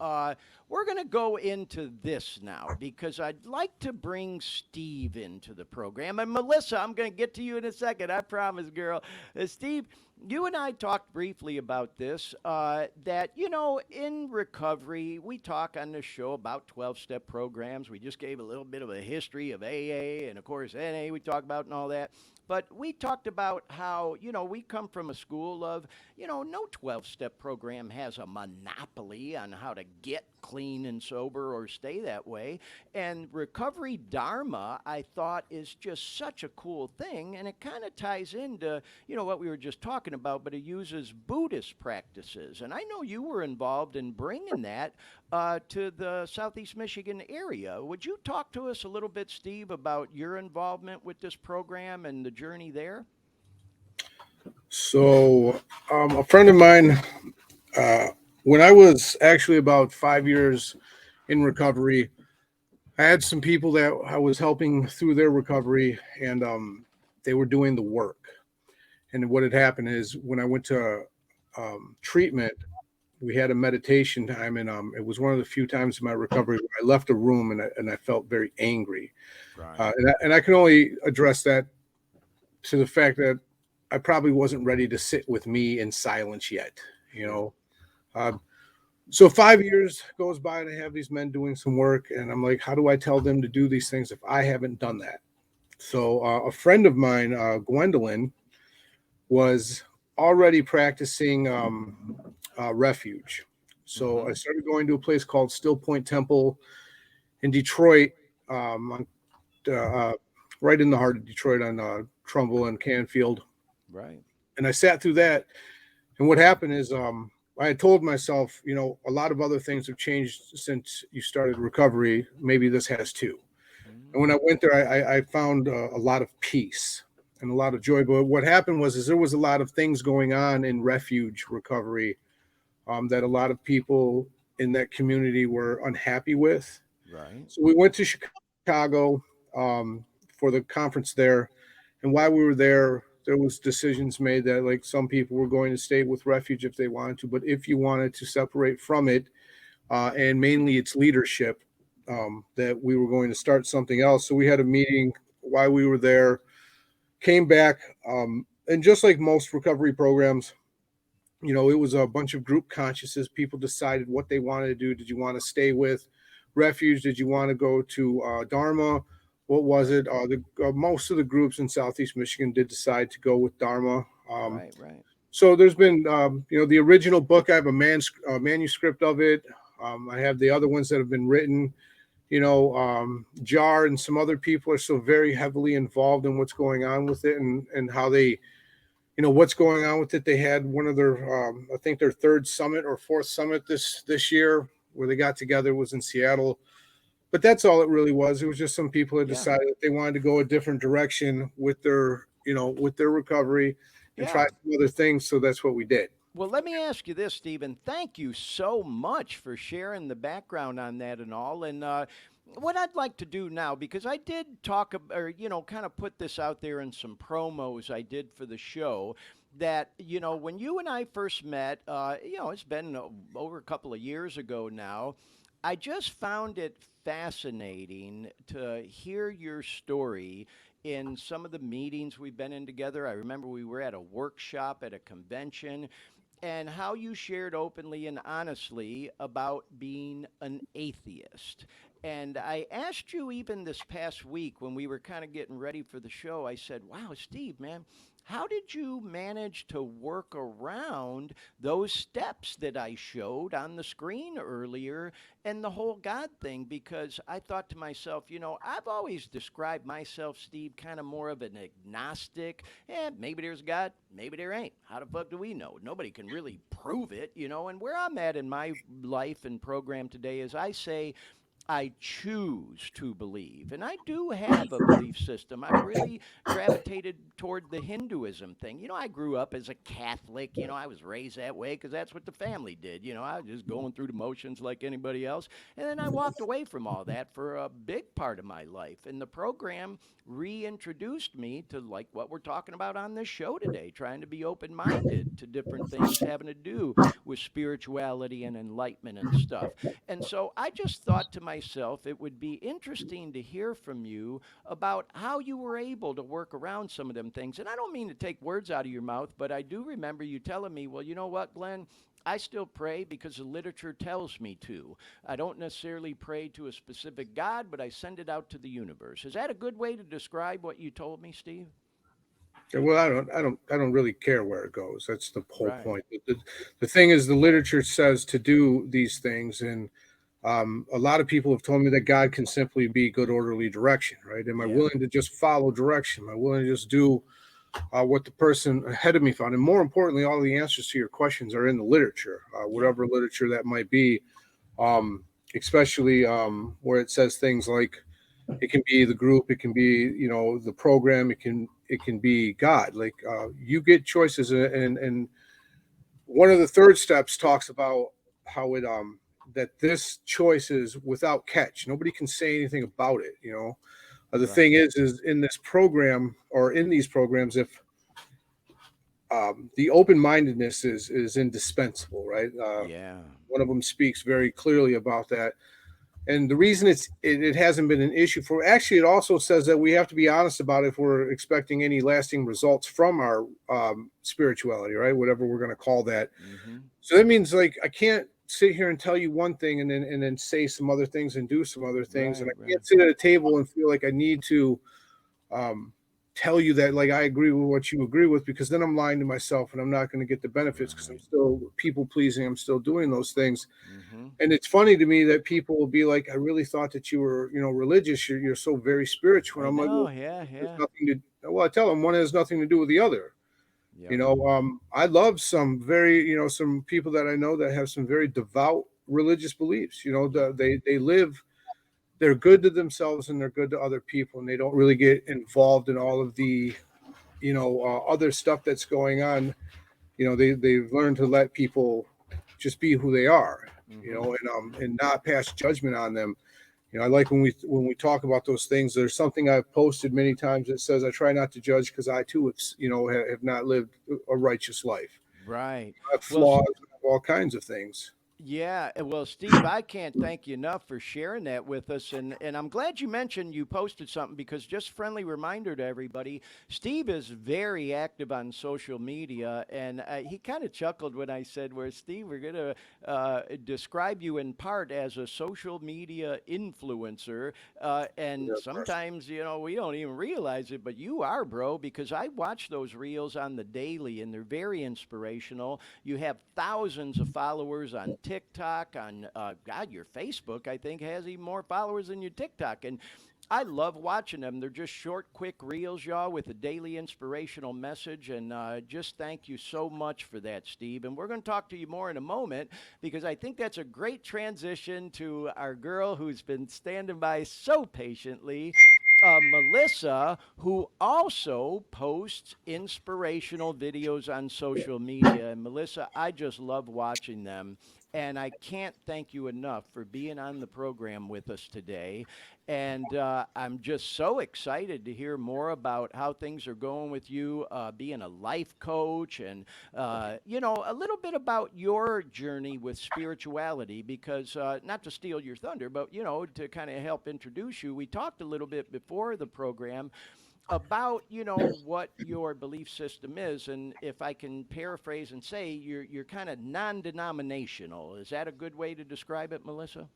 [SPEAKER 1] we're going to go into this now because I'd like to bring Steve into the program. And Melissa, I'm going to get to you in a second. I promise, girl. Steve, you and I talked briefly about this, that, in recovery, we talk on this show about 12-step programs. We just gave a little bit of a history of AA and, of course, NA we talk about and all that. But we talked about how, we come from a school of, no 12-step program has a monopoly on how to get clean and sober or stay that way. And recovery dharma, I thought, is just such a cool thing. And it kind of ties into, what we were just talking about, but it uses Buddhist practices. And I know you were involved in bringing that to the Southeast Michigan area. Would you talk to us a little bit, Steve, about your involvement with this program and the journey there?
[SPEAKER 4] So, a friend of mine, when I was actually about 5 years in recovery, I had some people that I was helping through their recovery, and they were doing the work. And what had happened is when I went to treatment, we had a meditation time, and it was one of the few times in my recovery where I left a room and I felt very angry.
[SPEAKER 1] Right.
[SPEAKER 4] And I can only address that to the fact that I probably wasn't ready to sit with me in silence yet, So 5 years goes by and I have these men doing some work, and I'm like, how do I tell them to do these things if I haven't done that? So a friend of mine, Gwendolyn, was already practicing refuge. So I started going to a place called Still Point Temple in Detroit, right in the heart of Detroit on Trumbull and Canfield.
[SPEAKER 1] Right.
[SPEAKER 4] And I sat through that. And what happened is I had told myself, a lot of other things have changed since you started recovery. Maybe this has too. And when I went there, I found a lot of peace and a lot of joy. But what happened was there was a lot of things going on in refuge recovery that a lot of people in that community were unhappy with.
[SPEAKER 1] Right.
[SPEAKER 4] So we went to Chicago for the conference there. And while we were there was decisions made that like some people were going to stay with refuge if they wanted to. But if you wanted to separate from it, and mainly its leadership, that we were going to start something else. So we had a meeting while we were there, came back, and just like most recovery programs, it was a bunch of group consciousness. People decided what they wanted to do. Did you want to stay with refuge? Did you want to go to Dharma? What was it? Most of the groups in Southeast Michigan did decide to go with Dharma.
[SPEAKER 1] Right.
[SPEAKER 4] So there's been, the original book. I have a manuscript of it. I have the other ones that have been written. Jar and some other people are so very heavily involved in what's going on with it and how they, what's going on with it. They had one of their, I think their third summit or fourth summit this year where they got together was in Seattle. But that's all it really was. It was just some people that decided that they wanted to go a different direction with their, with their recovery and try some other things. So that's what we did.
[SPEAKER 1] Well, let me ask you this, Stephen. Thank you so much for sharing the background on that and all. And what I'd like to do now, because I did talk or, kind of put this out there in some promos I did for the show, that, when you and I first met, it's been over a couple of years ago now. I just found it fascinating to hear your story in some of the meetings we've been in together. I remember we were at a workshop at a convention, and how you shared openly and honestly about being an atheist. And I asked you even this past week when we were kind of getting ready for the show, I said, wow, Steve, man, how did you manage to work around those steps that I showed on the screen earlier and the whole God thing? Because I thought to myself, I've always described myself, Steve, kind of more of an agnostic. Maybe there's God, maybe there ain't. How the fuck do we know? Nobody can really prove it, And where I'm at in my life and program today is I say, I choose to believe. And I do have a belief system. I've really gravitated toward the Hinduism thing. I grew up as a Catholic. I was raised that way because that's what the family did. I was just going through the motions like anybody else. And then I walked away from all that for a big part of my life. And the program reintroduced me to like what we're talking about on this show today, trying to be open minded to different things having to do with spirituality and enlightenment and stuff. And so I just thought to myself, it would be interesting to hear from you about how you were able to work around some of them things. And I don't mean to take words out of your mouth, but I do remember you telling me, well, you know what, Glenn? I still pray because the literature tells me to. I don't necessarily pray to a specific God, but I send it out to the universe. Is that a good way to describe what you told me, Steve?
[SPEAKER 4] Well, I don't really care where it goes. That's the whole
[SPEAKER 1] Right.
[SPEAKER 4] point. The thing is, the literature says to do these things, and a lot of people have told me that God can simply be good, orderly direction, right? Am I
[SPEAKER 1] Yeah.
[SPEAKER 4] willing to just follow direction? Am I willing to just do what the person ahead of me found? And more importantly, all the answers to your questions are in the literature, whatever literature that might be, especially where it says things like it can be the group, it can be the program, it can be God. Like you get choices, and one of the third steps talks about how it that this choice is without catch. Nobody can say anything about it. The
[SPEAKER 1] Right.
[SPEAKER 4] thing is in this program or in these programs, if the open-mindedness is indispensable, right?
[SPEAKER 1] Yeah.
[SPEAKER 4] One of them speaks very clearly about that. And the reason it hasn't been an issue for, actually, it also says that we have to be honest about if we're expecting any lasting results from our spirituality, right? Whatever we're going to call that.
[SPEAKER 1] Mm-hmm.
[SPEAKER 4] So that means like I can't sit here and tell you one thing and then say some other things and do some other things, and I can't sit at a table and feel like I need to tell you that like I agree with what you agree with, because then I'm lying to myself and I'm not going to get the benefits because I'm still people pleasing. I'm still doing those things.
[SPEAKER 1] Mm-hmm.
[SPEAKER 4] And it's funny to me that people will be like, I really thought that you were, religious. You're so very spiritual. And I'm like, well,
[SPEAKER 1] Yeah.
[SPEAKER 4] I tell them one has nothing to do with the other.
[SPEAKER 1] Yep.
[SPEAKER 4] I love some very, some people that I know that have some very devout religious beliefs. They live, they're good to themselves and they're good to other people, and they don't really get involved in all of the, other stuff that's going on. They've learned to let people just be who they are, and not pass judgment on them. I like when we talk about those things. There's something I've posted many times that says I try not to judge because I too have not lived a righteous life.
[SPEAKER 1] Right.
[SPEAKER 4] I have flaws, all kinds of things.
[SPEAKER 1] Yeah, well, Steve, I can't thank you enough for sharing that with us, and I'm glad you mentioned you posted something, because just friendly reminder to everybody, Steve is very active on social media, and he kind of chuckled when I said, "Where Steve, we're going to describe you in part as a social media influencer," and sometimes we don't even realize it, but you are, bro, because I watch those reels on the daily, and they're very inspirational. You have thousands of followers on TikTok, on your Facebook, I think, has even more followers than your TikTok. And I love watching them. They're just short, quick reels, y'all, with a daily inspirational message. And just thank you so much for that, Steve. And we're going to talk to you more in a moment, because I think that's a great transition to our girl who's been standing by so patiently, Melissa, who also posts inspirational videos on social media. And Melissa, I just love watching them. And I can't thank you enough for being on the program with us today. And I'm just so excited to hear more about how things are going with you, being a life coach, and, a little bit about your journey with spirituality, because not to steal your thunder, but, to kind of help introduce you, we talked a little bit before the program about what your belief system is, and if I can paraphrase and say you're kind of non-denominational. Is that a good way to describe it, Melissa?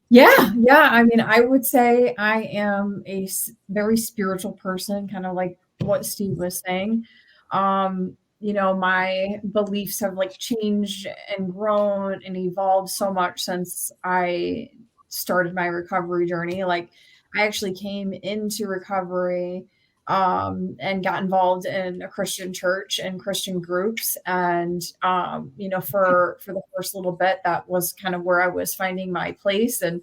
[SPEAKER 3] Yeah. I mean, I would say I am a very spiritual person, kind of like what Steve was saying. My beliefs have like changed and grown and evolved so much since I started my recovery journey. Like, I actually came into recovery and got involved in a Christian church and Christian groups. And, for the first little bit, that was kind of where I was finding my place. And,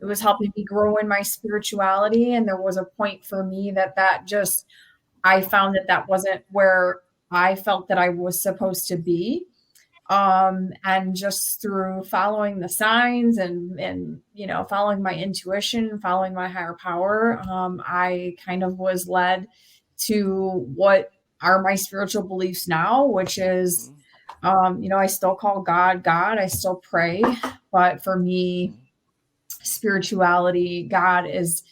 [SPEAKER 3] It was helping me grow in my spirituality. And there was a point for me that just, I found that wasn't where I felt that I was supposed to be. And just through following the signs and following my intuition, following my higher power, I kind of was led to what are my spiritual beliefs now, which is, I still call God God, I still pray, but for me, spirituality, God is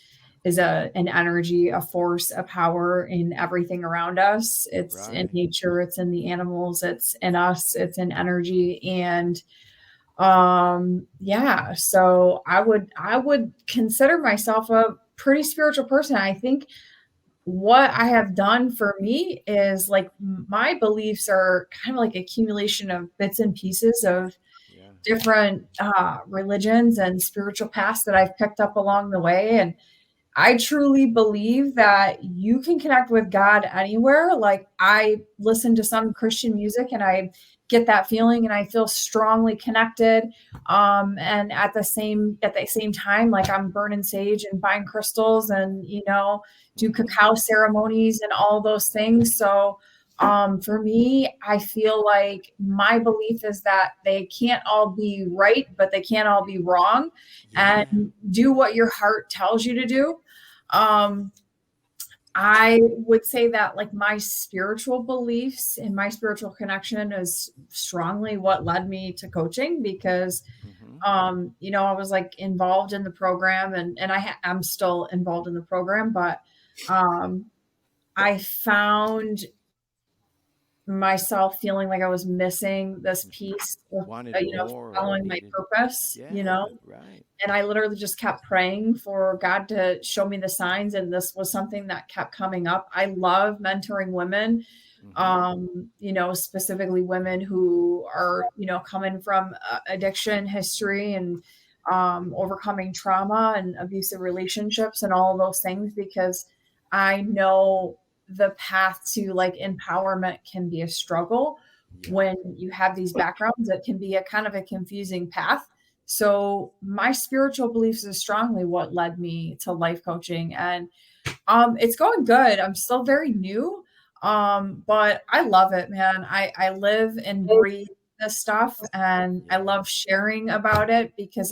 [SPEAKER 3] an energy, a force, a power in everything around us. It's in nature, it's in the animals, it's in us, it's in energy. And so I would consider myself a pretty spiritual person. I think what I have done for me is like my beliefs are kind of like accumulation of bits and pieces of different religions and spiritual paths that I've picked up along the way. And I truly believe that you can connect with God anywhere. Like I listen to some Christian music and I get that feeling and I feel strongly connected. And at the same time, like I'm burning sage and buying crystals and, do cacao ceremonies and all those things. So for me, I feel like my belief is that they can't all be right, but they can't all be wrong. And do what your heart tells you to do. I would say that like my spiritual beliefs and my spiritual connection is strongly what led me to coaching because, I was like involved in the program and I'm still involved in the program, but, I found myself feeling like I was missing this piece of, following my purpose,
[SPEAKER 1] Right.
[SPEAKER 3] and I literally just kept praying for God to show me the signs. And this was something that kept coming up. I love mentoring women, specifically women who are, coming from addiction history and overcoming trauma and abusive relationships and all of those things, because I know the path to like empowerment can be a struggle when you have these backgrounds. It can be a kind of a confusing path. So my spiritual beliefs is strongly what led me to life coaching, and it's going good. I'm still very new, but I love it, man. I live and breathe this stuff, and I love sharing about it because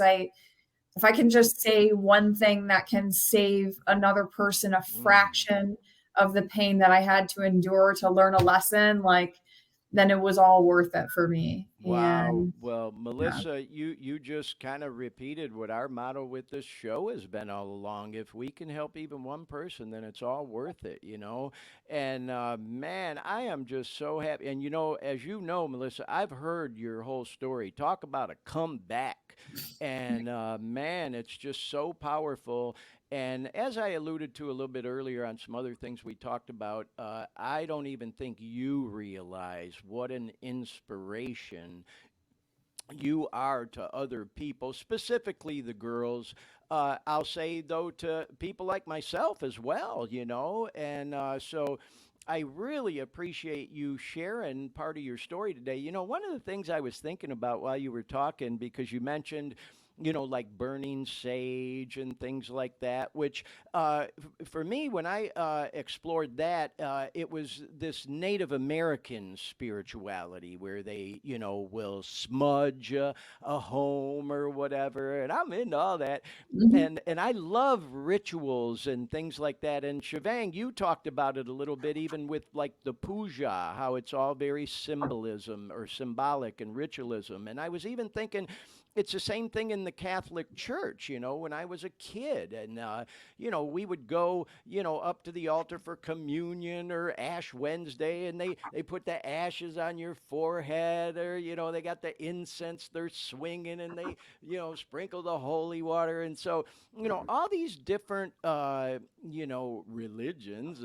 [SPEAKER 3] if I can just say one thing that can save another person a fraction of the pain that I had to endure to learn a lesson, like then it was all worth it for me.
[SPEAKER 1] Wow.
[SPEAKER 3] And
[SPEAKER 1] Well, Melissa, you just kind of repeated what our motto with this show has been all along. If we can help even one person, then it's all worth it. And man, I am just so happy. And as you know, Melissa, I've heard your whole story. Talk about a comeback. And man, it's just so powerful. And as I alluded to a little bit earlier on some other things we talked about, I don't even think you realize what an inspiration you are to other people, specifically the girls. I'll say, though, to people like myself as well. And so I really appreciate you sharing part of your story today. One of the things I was thinking about while you were talking, because you mentioned, like burning sage and things like that, which for me, when I explored that, it was this Native American spirituality where they, will smudge a home or whatever. And I'm into all that. And I love rituals and things like that. And Shivang, you talked about it a little bit, even with like the puja, how it's all very symbolism or symbolic and ritualism. And I was even thinking, it's the same thing in the Catholic Church, when I was a kid. And, we would go, up to the altar for communion or Ash Wednesday, and they put the ashes on your forehead, or, they got the incense they're swinging, and they, sprinkle the holy water. And so, all these different, religions,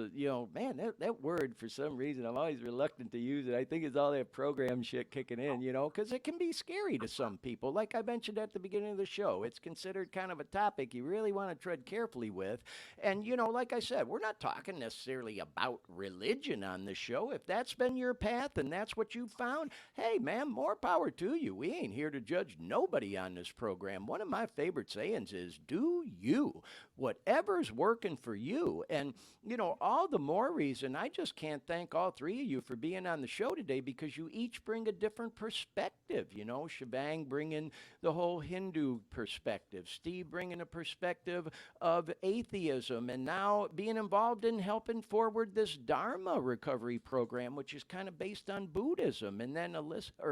[SPEAKER 1] man, that word, for some reason, I'm always reluctant to use it. I think it's all that program shit kicking in, because it can be scary to some people. Like I mentioned at the beginning of the show, it's considered kind of a topic you really want to tread carefully with. And, like I said, we're not talking necessarily about religion on the show. If that's been your path and that's what you found, hey, man, more power to you. We ain't here to judge nobody on this program. One of my favorite sayings is, do you. Whatever's working for you. And, all the more reason I just can't thank all three of you for being on the show today, because you each bring a different perspective. Shebang bringing the whole Hindu perspective, Steve bringing a perspective of atheism, and now being involved in helping forward this Dharma recovery program, which is kind of based on Buddhism. And then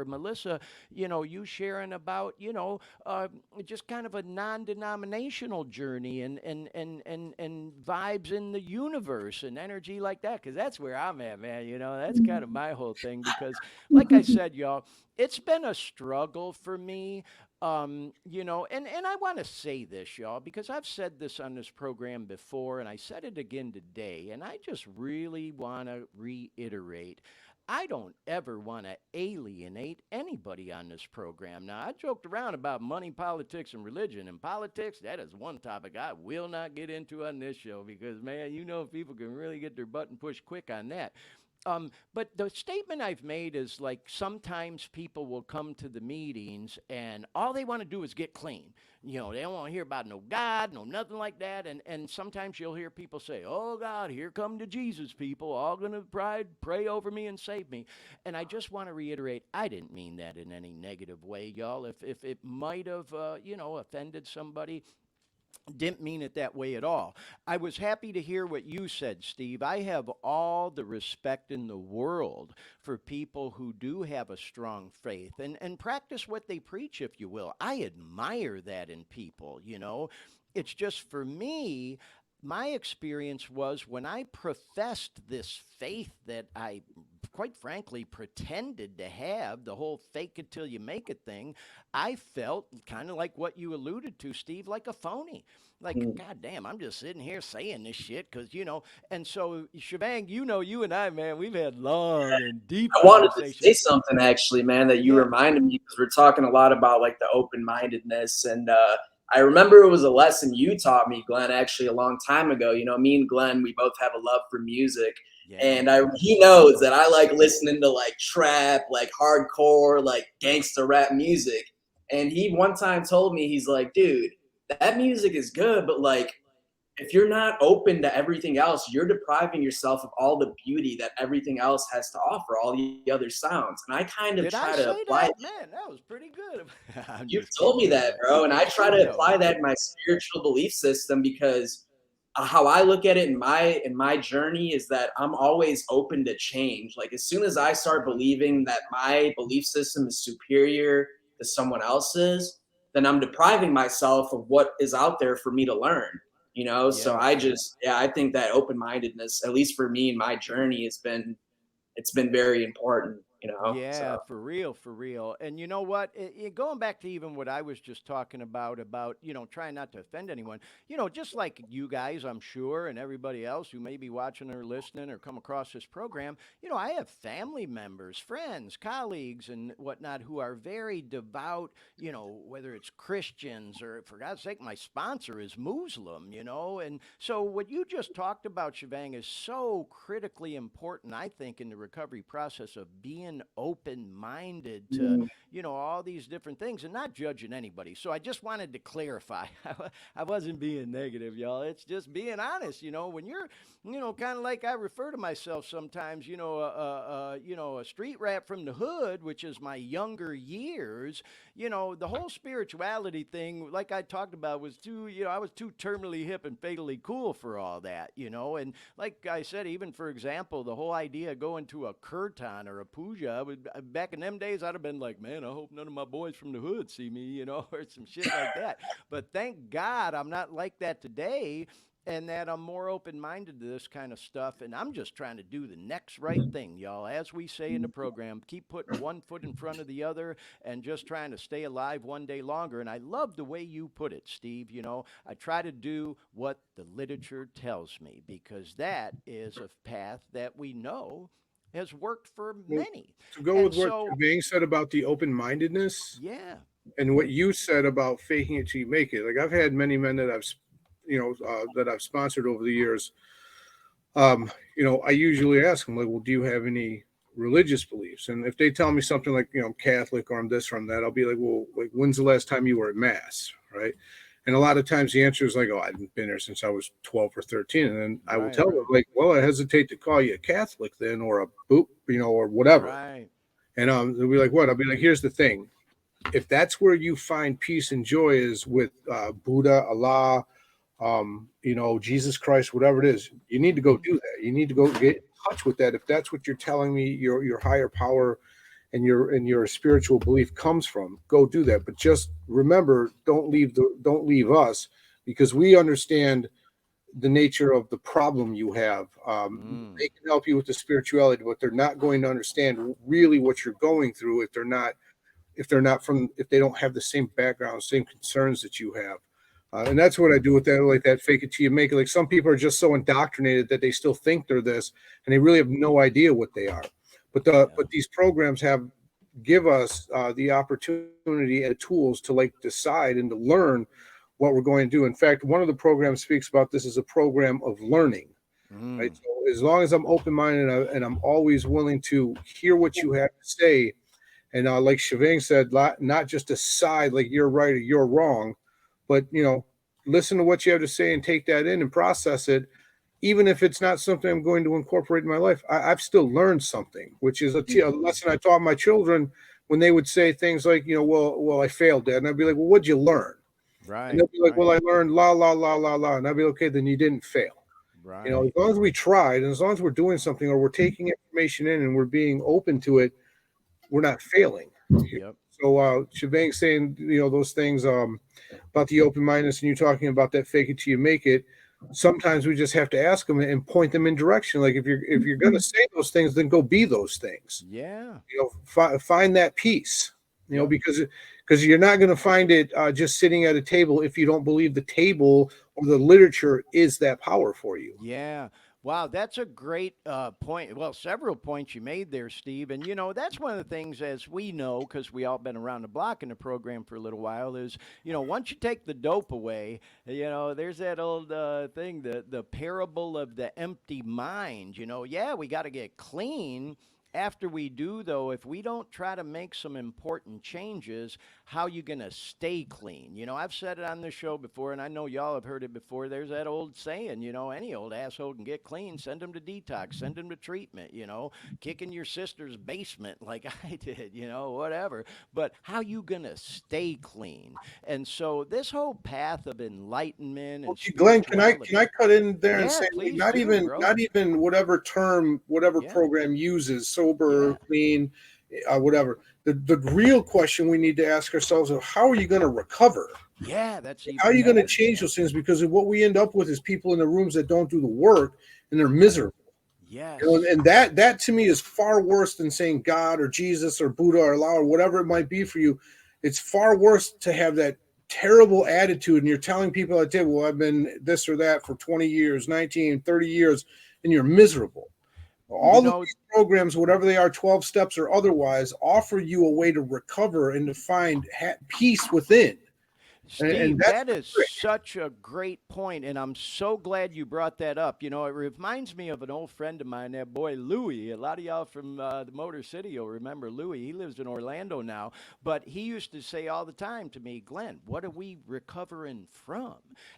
[SPEAKER 1] Melissa, you sharing about, just kind of a non-denominational journey and vibes in the universe and energy like that, because that's where I'm at, man. That's kind of my whole thing, because like I said, y'all, it's been a struggle for me. And I want to say this, y'all, because I've said this on this program before, and I said it again today, and I just really want to reiterate. I don't ever want to alienate anybody on this program. Now, I joked around about money, politics, and religion. And politics, that is one topic I will not get into on this show, because, man, people can really get their button pushed quick on that. But the statement I've made is, like, sometimes people will come to the meetings and all they want to do is get clean. They don't want to hear about no God, no nothing like that. And sometimes you'll hear people say, oh, God, here come the Jesus people, all going to pray over me and save me. And I just want to reiterate, I didn't mean that in any negative way, y'all. If it might have, offended somebody, didn't mean it that way at all. I was happy to hear what you said, Steve. I have all the respect in the world for people who do have a strong faith and practice what they preach, if you will. I admire that in people, It's just, for me, my experience was when I professed this faith that I, quite frankly, pretended to have, the whole fake it till you make it thing, I felt kind of like what you alluded to, Steve, like a phony. Like, God damn, I'm just sitting here saying this shit because, and so, Shebang, you and I, man, we've had long and deep
[SPEAKER 5] I wanted to
[SPEAKER 1] conversations.
[SPEAKER 5] say something, actually, man, that you reminded me, because we're talking a lot about, like, the open-mindedness. And I remember it was a lesson you taught me, Glenn, actually a long time ago. Me and Glenn, we both have a love for music. Yeah. And he knows that I like listening to, like, trap, like, hardcore, like, gangster rap music. And he one time told me, he's like, dude, that music is good, but, like, if you're not open to everything else, you're depriving yourself of all the beauty that everything else has to offer, all the other sounds. And I kind of try to apply
[SPEAKER 1] that? Man, that was pretty good.
[SPEAKER 5] You've told me that, bro. And I try to apply that in my spiritual belief system, because how I look at it in my journey is that I'm always open to change. Like, as soon as I start believing that my belief system is superior to someone else's, then I'm depriving myself of what is out there for me to learn. So I think that open-mindedness, at least for me in my journey, it's been very important.
[SPEAKER 1] Yeah,
[SPEAKER 5] so.
[SPEAKER 1] for real. And you know what? Going back to even what I was just talking about, trying not to offend anyone, just like you guys, I'm sure, and everybody else who may be watching or listening or come across this program, I have family members, friends, colleagues, and whatnot who are very devout, whether it's Christians or, for God's sake, my sponsor is Muslim, and so what you just talked about, Shebang, is so critically important, I think, in the recovery process of being open-minded to, all these different things and not judging anybody. So I just wanted to clarify. I wasn't being negative, y'all. It's just being honest. When you're, kind of like I refer to myself sometimes, a street rat from the hood, which is my younger years, the whole spirituality thing, like I talked about, was I was too terminally hip and fatally cool for all that, and like I said, even for example, the whole idea of going to a kirtan or a puja, back in them days, I'd have been like, man, I hope none of my boys from the hood see me, or some shit like that. But thank God I'm not like that today, and that I'm more open-minded to this kind of stuff. And I'm just trying to do the next right thing, y'all. As we say in the program, keep putting one foot in front of the other and just trying to stay alive one day longer. And I love the way you put it, Steve. I try to do what the literature tells me, because that is a path that we know has worked for many.
[SPEAKER 4] To go with what Shebang said about the open-mindedness.
[SPEAKER 1] Yeah.
[SPEAKER 4] And what you said about faking it till you make it, like I've had many men that I've sponsored over the years. I usually ask them like, well, do you have any religious beliefs? And if they tell me something like, I'm Catholic or I'm this or I'm that, I'll be like, well, like, when's the last time you were at mass? Right. And a lot of times the answer is like, oh, I've been there since I was 12 or 13. And then I will tell them like, well, I hesitate to call you a Catholic then, or a boop, or whatever.
[SPEAKER 1] Right.
[SPEAKER 4] And they'll be like, what? I'll be like, here's the thing. If that's where you find peace and joy is with Buddha, Allah, Jesus Christ, whatever it is, you need to go do that. You need to go get in touch with that. If that's what you're telling me, your higher power and your spiritual belief comes from, go do that. But just remember, don't leave us, because we understand the nature of the problem you have. They can help you with the spirituality, but they're not going to understand really what you're going through if they don't have the same background, same concerns that you have. And that's what I do with that, like that fake it till you make it. Like some people are just so indoctrinated that they still think they're this, and they really have no idea what they are. But these programs give us the opportunity and tools to like decide and to learn what we're going to do. In fact, one of the programs speaks about this as a program of learning. Right. So as long as I'm open-minded and I'm always willing to hear what you have to say, and like Shivang said, not just decide like you're right or you're wrong, but listen to what you have to say and take that in and process it. Even if it's not something I'm going to incorporate in my life, I've still learned something, which is a lesson I taught my children when they would say things like, well, I failed, Dad. And I'd be like, well, what'd you learn?
[SPEAKER 1] Right.
[SPEAKER 4] And they'll be like, well, I learned la, la, la, la, la. And I'd be like, okay, then you didn't fail.
[SPEAKER 1] Right.
[SPEAKER 4] As long as we tried and as long as we're doing something or we're taking information in and we're being open to it, we're not failing.
[SPEAKER 1] Yep.
[SPEAKER 4] So Shivang saying, those things about the open-mindedness, and you talking about that fake it till you make it. Sometimes we just have to ask them and point them in direction. Like if you're going to say those things, then go be those things.
[SPEAKER 1] Yeah.
[SPEAKER 4] Find that peace. Because you're not going to find it just sitting at a table if you don't believe the table or the literature is that power for you.
[SPEAKER 1] Yeah. Wow, that's a great point. Well, several points you made there, Steve. And, that's one of the things, as we know, because we all been around the block in the program for a little while, is, once you take the dope away, there's that old thing, the parable of the empty mind. We got to get clean. After we do, though, if we don't try to make some important changes, how you going to stay clean? I've said it on the show before, and I know y'all have heard it before. There's that old saying, any old asshole can get clean. Send them to detox. Send them to treatment, kick in your sister's basement like I did, whatever. But how you going to stay clean? And so this whole path of enlightenment and
[SPEAKER 4] Glenn, can I cut in there and say not even whatever term, whatever program uses, sober, clean, whatever. The real question we need to ask ourselves is, how are you going to recover?
[SPEAKER 1] Yeah, that's even
[SPEAKER 4] how are you going to change those things? Because what we end up with is people in the rooms that don't do the work and they're miserable.
[SPEAKER 1] Yes.
[SPEAKER 4] And that to me is far worse than saying God or Jesus or Buddha or Allah or whatever it might be for you. It's far worse to have that terrible attitude and you're telling people at the table, well, I've been this or that for 20 years, 19, 30 years, and you're miserable. All of these programs, whatever they are, 12 steps or otherwise, offer you a way to recover and to find peace within.
[SPEAKER 1] Steve, that is such a great point, and I'm so glad you brought that up. It reminds me of an old friend of mine, that boy Louie. A lot of y'all from the Motor City will remember Louie. He lives in Orlando now, but he used to say all the time to me, Glenn, what are we recovering from?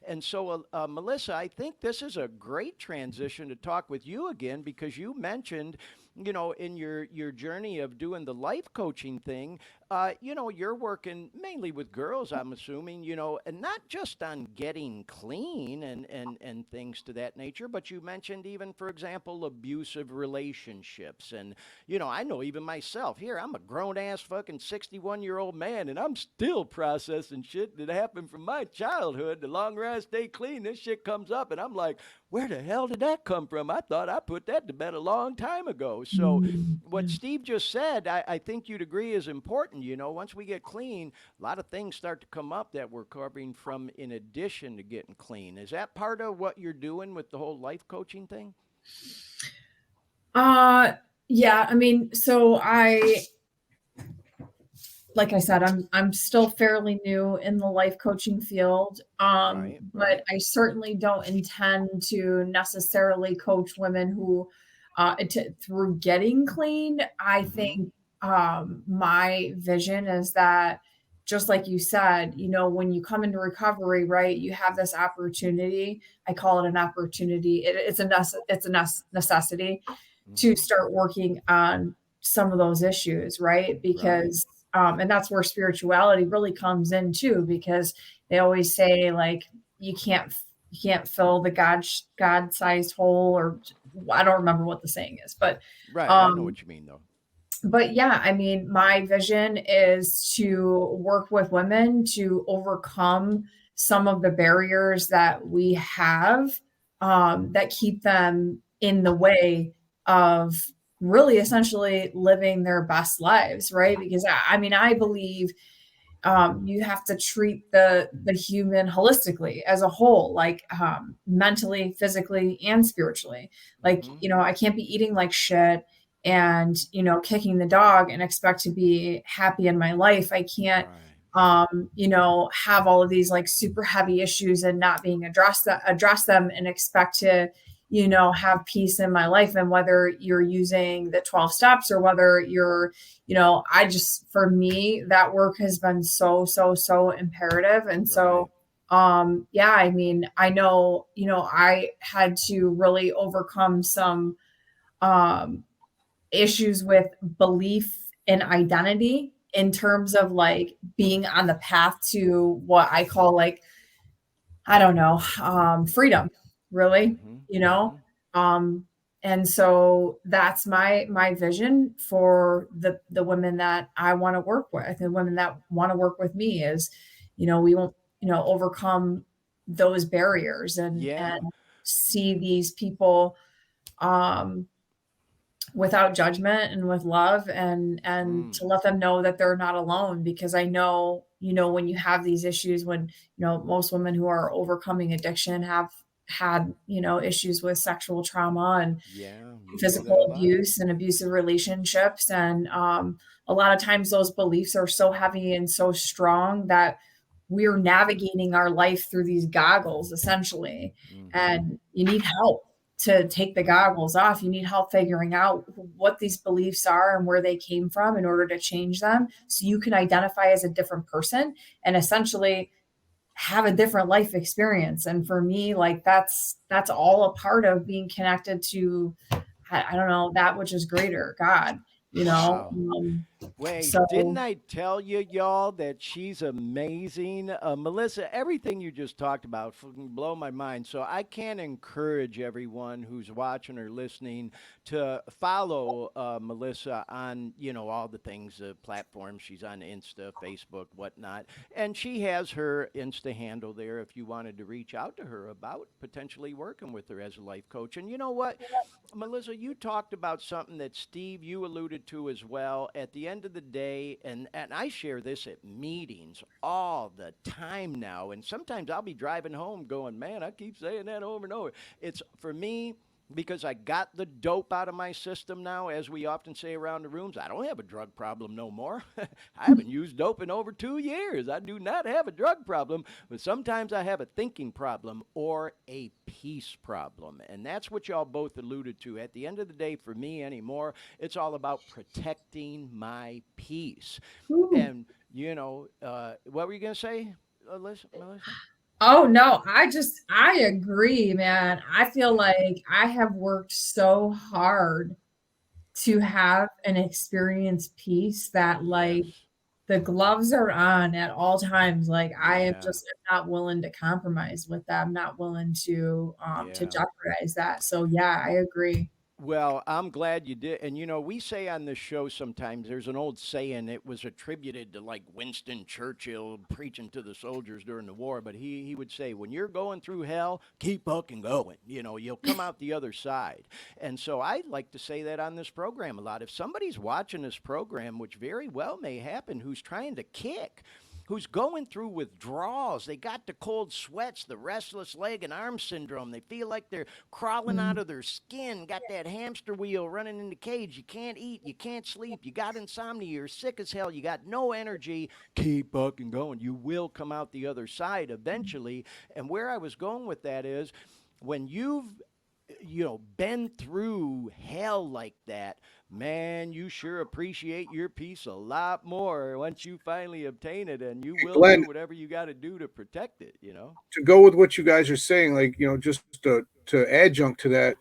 [SPEAKER 1] And so, Melissa, I think this is a great transition to talk with you again, because you mentioned, in your journey of doing the life coaching thing, you're working mainly with girls, I'm assuming, and not just on getting clean and things to that nature, but you mentioned even, for example, abusive relationships. And, I know even myself here, I'm a grown ass fucking 61-year-old man, and I'm still processing shit that happened from my childhood. The longer I stay clean, this shit comes up, and I'm like, where the hell did that come from? I thought I put that to bed a long time ago. So what Steve just said, I think you'd agree is important. Once we get clean, a lot of things start to come up that we're covering from in addition to getting clean. Is that part of what you're doing with the whole life coaching thing?
[SPEAKER 3] Yeah. I mean, so like I said, I'm still fairly new in the life coaching field.
[SPEAKER 1] Right,
[SPEAKER 3] But
[SPEAKER 1] right.
[SPEAKER 3] I certainly don't intend to necessarily coach women who through getting clean. I
[SPEAKER 1] Mm-hmm.
[SPEAKER 3] think my vision is that, just like you said, when you come into recovery, right, you have this opportunity. I call it an opportunity. It's a necessity to
[SPEAKER 1] Mm-hmm.
[SPEAKER 3] start working on some of those issues, right?
[SPEAKER 1] Right.
[SPEAKER 3] Because and that's where spirituality really comes in too, because they always say, like, you can't fill the God-sized hole, or I don't remember what the saying is,
[SPEAKER 1] Right. I know
[SPEAKER 3] um
[SPEAKER 1] what you mean, though.
[SPEAKER 3] yeah, I mean, my vision is to work with women to overcome some of the barriers that we have, that keep them in the way of really essentially living their best lives, right? Because I mean, I believe you have to treat the human holistically as a whole, like mentally, physically, and spiritually. Like,
[SPEAKER 1] Mm-hmm.
[SPEAKER 3] I can't be eating like shit and kicking the dog and expect to be happy in my life. I can't
[SPEAKER 1] Right.
[SPEAKER 3] have all of these like super heavy issues and not being address them and expect to have peace in my life. And whether you're using the 12 steps or whether you're I just, for me, that work has been so, so, so imperative. And
[SPEAKER 1] Right.
[SPEAKER 3] so, yeah, I mean, I know, I had to really overcome some, um, issues with belief and identity in terms of like being on the path to what I call, like, I don't know, freedom, really,
[SPEAKER 1] Mm-hmm.
[SPEAKER 3] you know?
[SPEAKER 1] Mm-hmm.
[SPEAKER 3] Um, and so that's my vision for the women that I want to work with, the women that want to work with me is, we won't, overcome those barriers and
[SPEAKER 1] Yeah.
[SPEAKER 3] see these people um without judgment and with love, and
[SPEAKER 1] Mm.
[SPEAKER 3] to let them know that they're not alone. Because I know, when you have these issues, when most women who are overcoming addiction have had issues with sexual trauma and
[SPEAKER 1] Yeah. You hear
[SPEAKER 3] physical
[SPEAKER 1] that a lot.
[SPEAKER 3] abuse and abusive relationships, and a lot of times those beliefs are so heavy and so strong that we're navigating our life through these goggles essentially,
[SPEAKER 1] Mm-hmm.
[SPEAKER 3] and you need help to take the goggles off. You need help figuring out what these beliefs are and where they came from in order to change them, so you can identify as a different person and essentially have a different life experience. And for me, like, that's all a part of being connected to, I don't know, that which is greater, God, you know.
[SPEAKER 1] Wow. Wait, didn't
[SPEAKER 3] So
[SPEAKER 1] I tell you, y'all, that she's amazing? Melissa, everything you just talked about fucking blow my mind. So I can't encourage everyone who's watching or listening to follow Melissa on, all the things, platforms. She's on Insta, Facebook, whatnot. And she has her Insta handle there if you wanted to reach out to her about potentially working with her as a life coach. And you know what? Melissa, you talked about something that Steve, you alluded to as well. At the end of the day, and I share this at meetings all the time now, and sometimes I'll be driving home going, man, I keep saying that over and over. It's for me because I got the dope out of my system now, as we often say around the rooms. I don't have a drug problem no more. I haven't used dope in over 2 years. I do not have a drug problem, but sometimes I have a thinking problem or a peace problem. And that's what y'all both alluded to. At the end of the day, for me anymore, it's all about protecting my peace. And, what were you going to say, Melissa?
[SPEAKER 3] oh no, I agree, man. I feel like I have worked so hard to have an experience peace that, like,
[SPEAKER 1] Yes.
[SPEAKER 3] the gloves are on at all times. Like, I am
[SPEAKER 1] Yeah.
[SPEAKER 3] just not willing to compromise with that. I'm not willing to
[SPEAKER 1] Yeah.
[SPEAKER 3] jeopardize that. So yeah, I agree.
[SPEAKER 1] Well, I'm glad you did. And we say on this show sometimes there's an old saying, it was attributed to like Winston Churchill preaching to the soldiers during the war, but he would say, when you're going through hell, keep fucking going. You'll come out the other side. And so I like to say that on this program a lot. If somebody's watching this program, which very well may happen, who's trying to kick, who's going through withdrawals. They got the cold sweats, the restless leg and arm syndrome. They feel like they're crawling out of their skin, got that hamster wheel running in the cage. You can't eat, you can't sleep, you got insomnia, you're sick as hell, you got no energy. Keep fucking going. You will come out the other side eventually. And where I was going with that is when you've been through hell like that, man, you sure appreciate your peace a lot more once you finally obtain it, and you will
[SPEAKER 4] Glenn,
[SPEAKER 1] do whatever you got to do to protect it,
[SPEAKER 4] to go with what you guys are saying, like, just to adjunct to that,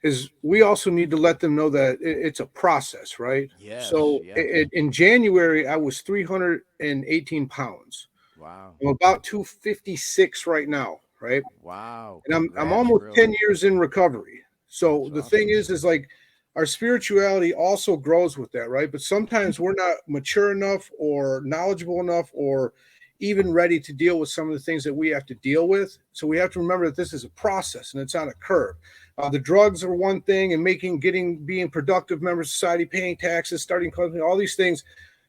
[SPEAKER 4] is we also need to let them know that it's a process, right?
[SPEAKER 1] Yes,
[SPEAKER 4] So
[SPEAKER 1] yes.
[SPEAKER 4] in January, I was 318 pounds.
[SPEAKER 1] Wow.
[SPEAKER 4] I'm about 256 right now, right?
[SPEAKER 1] Wow.
[SPEAKER 4] And I'm
[SPEAKER 1] Congrats,
[SPEAKER 4] almost
[SPEAKER 1] bro.
[SPEAKER 4] 10 years in recovery. So
[SPEAKER 1] That's
[SPEAKER 4] the
[SPEAKER 1] awesome.
[SPEAKER 4] thing is like our spirituality also grows with that, right? But sometimes we're not mature enough or knowledgeable enough or even ready to deal with some of the things that we have to deal with. So we have to remember that this is a process and it's on a curve. The drugs are one thing, and being productive member of society, paying taxes, starting company, all these things,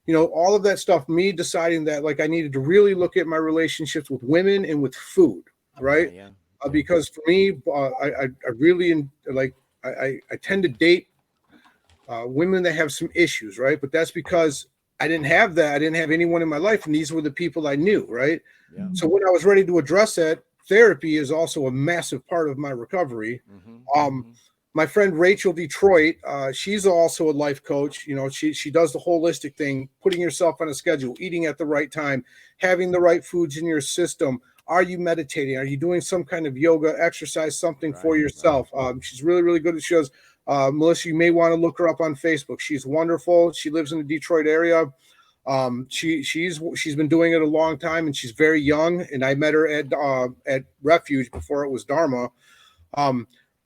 [SPEAKER 4] all of that stuff, me deciding that like I needed to really look at my relationships with women and with food, right?
[SPEAKER 1] Yeah.
[SPEAKER 4] Because for me, I really like, I tend to date women that have some issues, right? But that's because I didn't have that. I didn't have anyone in my life, and these were the people I knew, right?
[SPEAKER 1] Yeah.
[SPEAKER 4] So when I was ready to address that, therapy is also a massive part of my recovery. My friend Rachel Detroit, she's also a life coach. She does the holistic thing, putting yourself on a schedule, eating at the right time, having the right foods in your system. Are you meditating? Are you doing some kind of yoga, exercise, something for yourself? She's really, really good. She does. Melissa, you may want to look her up on Facebook. She's wonderful. She lives in the Detroit area. She's been doing it a long time, and she's very young. And I met her at Refuge before it was Dharma.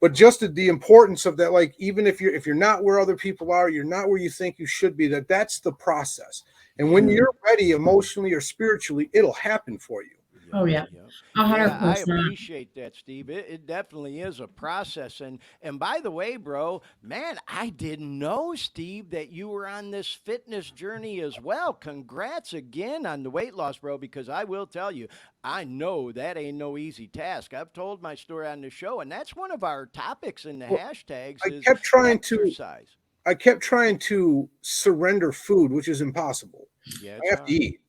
[SPEAKER 4] But just the importance of that, like, even if you're not where other people are, you're not where you think you should be, that's the process. And when you're ready emotionally or spiritually, it'll happen for you.
[SPEAKER 3] Oh, yeah.
[SPEAKER 1] Yeah,
[SPEAKER 3] 100%.
[SPEAKER 1] I appreciate that, Steve. It definitely is a process. And by the way, bro, man, I didn't know, Steve, that you were on this fitness journey as well. Congrats again on the weight loss, bro, because I will tell you, I know that ain't no easy task. I've told my story on the show, and that's one of our topics in the hashtags is exercise.
[SPEAKER 4] I kept trying to surrender food, which is impossible.
[SPEAKER 1] Yeah,
[SPEAKER 4] I have to eat.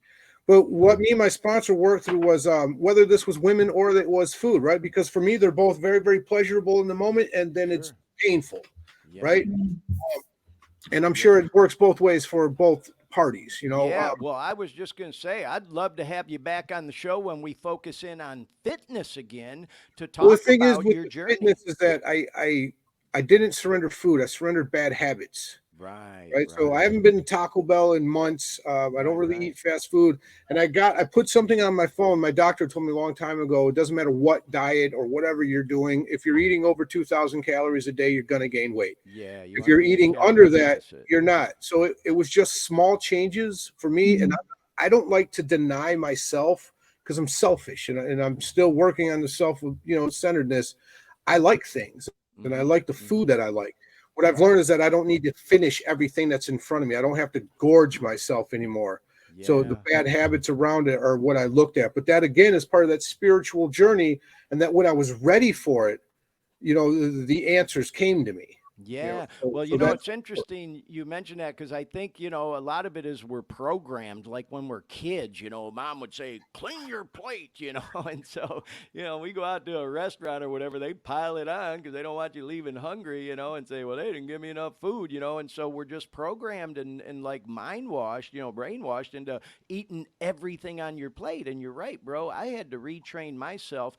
[SPEAKER 4] But what me and my sponsor worked through was whether this was women or it was food, right? Because for me, they're both very, very pleasurable in the moment, and then it's painful, right? And I'm sure it works both ways for both parties,
[SPEAKER 1] Yeah, well, I was just going to say, I'd love to have you back on the show when we focus in on fitness again to talk
[SPEAKER 4] the thing
[SPEAKER 1] about
[SPEAKER 4] is with
[SPEAKER 1] your journey.
[SPEAKER 4] Fitness is that I didn't surrender food. I surrendered bad habits. Right. So I haven't been to Taco Bell in months. I don't really eat fast food. And I put something on my phone. My doctor told me a long time ago, it doesn't matter what diet or whatever you're doing. If you're eating over 2,000 calories a day, you're going to gain weight.
[SPEAKER 1] Yeah.
[SPEAKER 4] If you're eating under that, you're not. So it was just small changes for me. And I don't like to deny myself because I'm selfish and I'm still working on the centeredness. I like things and I like the food that I like. What I've learned is that I don't need to finish everything that's in front of me. I don't have to gorge myself anymore. Yeah. So the bad habits around it are what I looked at. But that, again, is part of that spiritual journey. And that when I was ready for it, the answers came to me.
[SPEAKER 1] Yeah. Well, it's interesting you mentioned that because I think, a lot of it is we're programmed like when we're kids, mom would say, clean your plate, and so, we go out to a restaurant or whatever, they pile it on because they don't want you leaving hungry, and say, well, they didn't give me enough food, and so we're just programmed and like mind washed, brainwashed into eating everything on your plate. And you're right, bro. I had to retrain myself.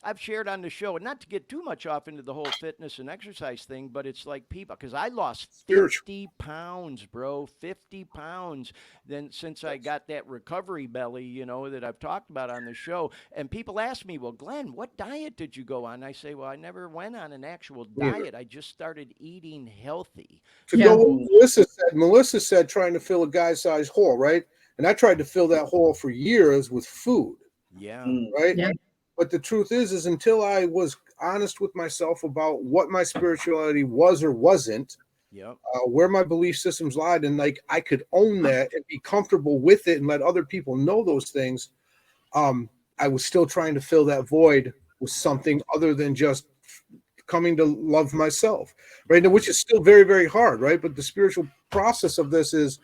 [SPEAKER 1] I've shared on the show, and not to get too much off into the whole fitness and exercise thing, but it's like people, because I lost 50 pounds, bro, 50 pounds then since I got that recovery belly, that I've talked about on the show. And people ask me, well, Glenn, what diet did you go on? And I say, well, I never went on an actual diet. I just started eating healthy.
[SPEAKER 4] To go what Melissa said, trying to fill a guy-sized hole, right? And I tried to fill that hole for years with food.
[SPEAKER 1] Yeah.
[SPEAKER 4] Right?
[SPEAKER 3] Yeah.
[SPEAKER 4] But the truth is until I was honest with myself about what my spirituality was or wasn't,
[SPEAKER 1] Yep.
[SPEAKER 4] where my belief systems lied, and like I could own that and be comfortable with it and let other people know those things. I was still trying to fill that void with something other than just coming to love myself, right? Now, which is still very, very hard, right? But the spiritual process of this is,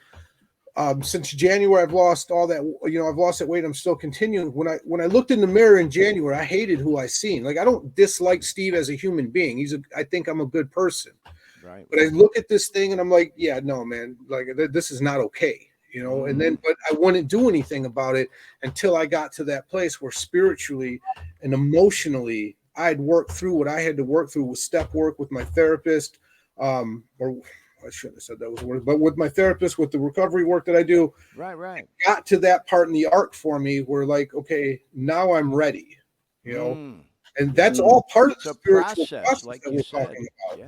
[SPEAKER 4] since January, I've lost all that, I've lost that weight. I'm still continuing. When I looked in the mirror in January, I hated who I seen. Like, I don't dislike Steve as a human being. I think I'm a good person.
[SPEAKER 1] Right.
[SPEAKER 4] But I look at this thing and I'm like, yeah, no, man, like this is not okay, and then, but I wouldn't do anything about it until I got to that place where spiritually and emotionally I'd worked through what I had to work through with step work with my therapist, or I shouldn't have said that was a word, but with my therapist, with the recovery work that I do.
[SPEAKER 1] Right.
[SPEAKER 4] Got to that part in the arc for me where like, okay, now I'm ready, and that's all part of the spiritual process
[SPEAKER 1] like
[SPEAKER 4] that
[SPEAKER 1] you
[SPEAKER 4] we're
[SPEAKER 1] said.
[SPEAKER 4] talking about.
[SPEAKER 1] Yeah.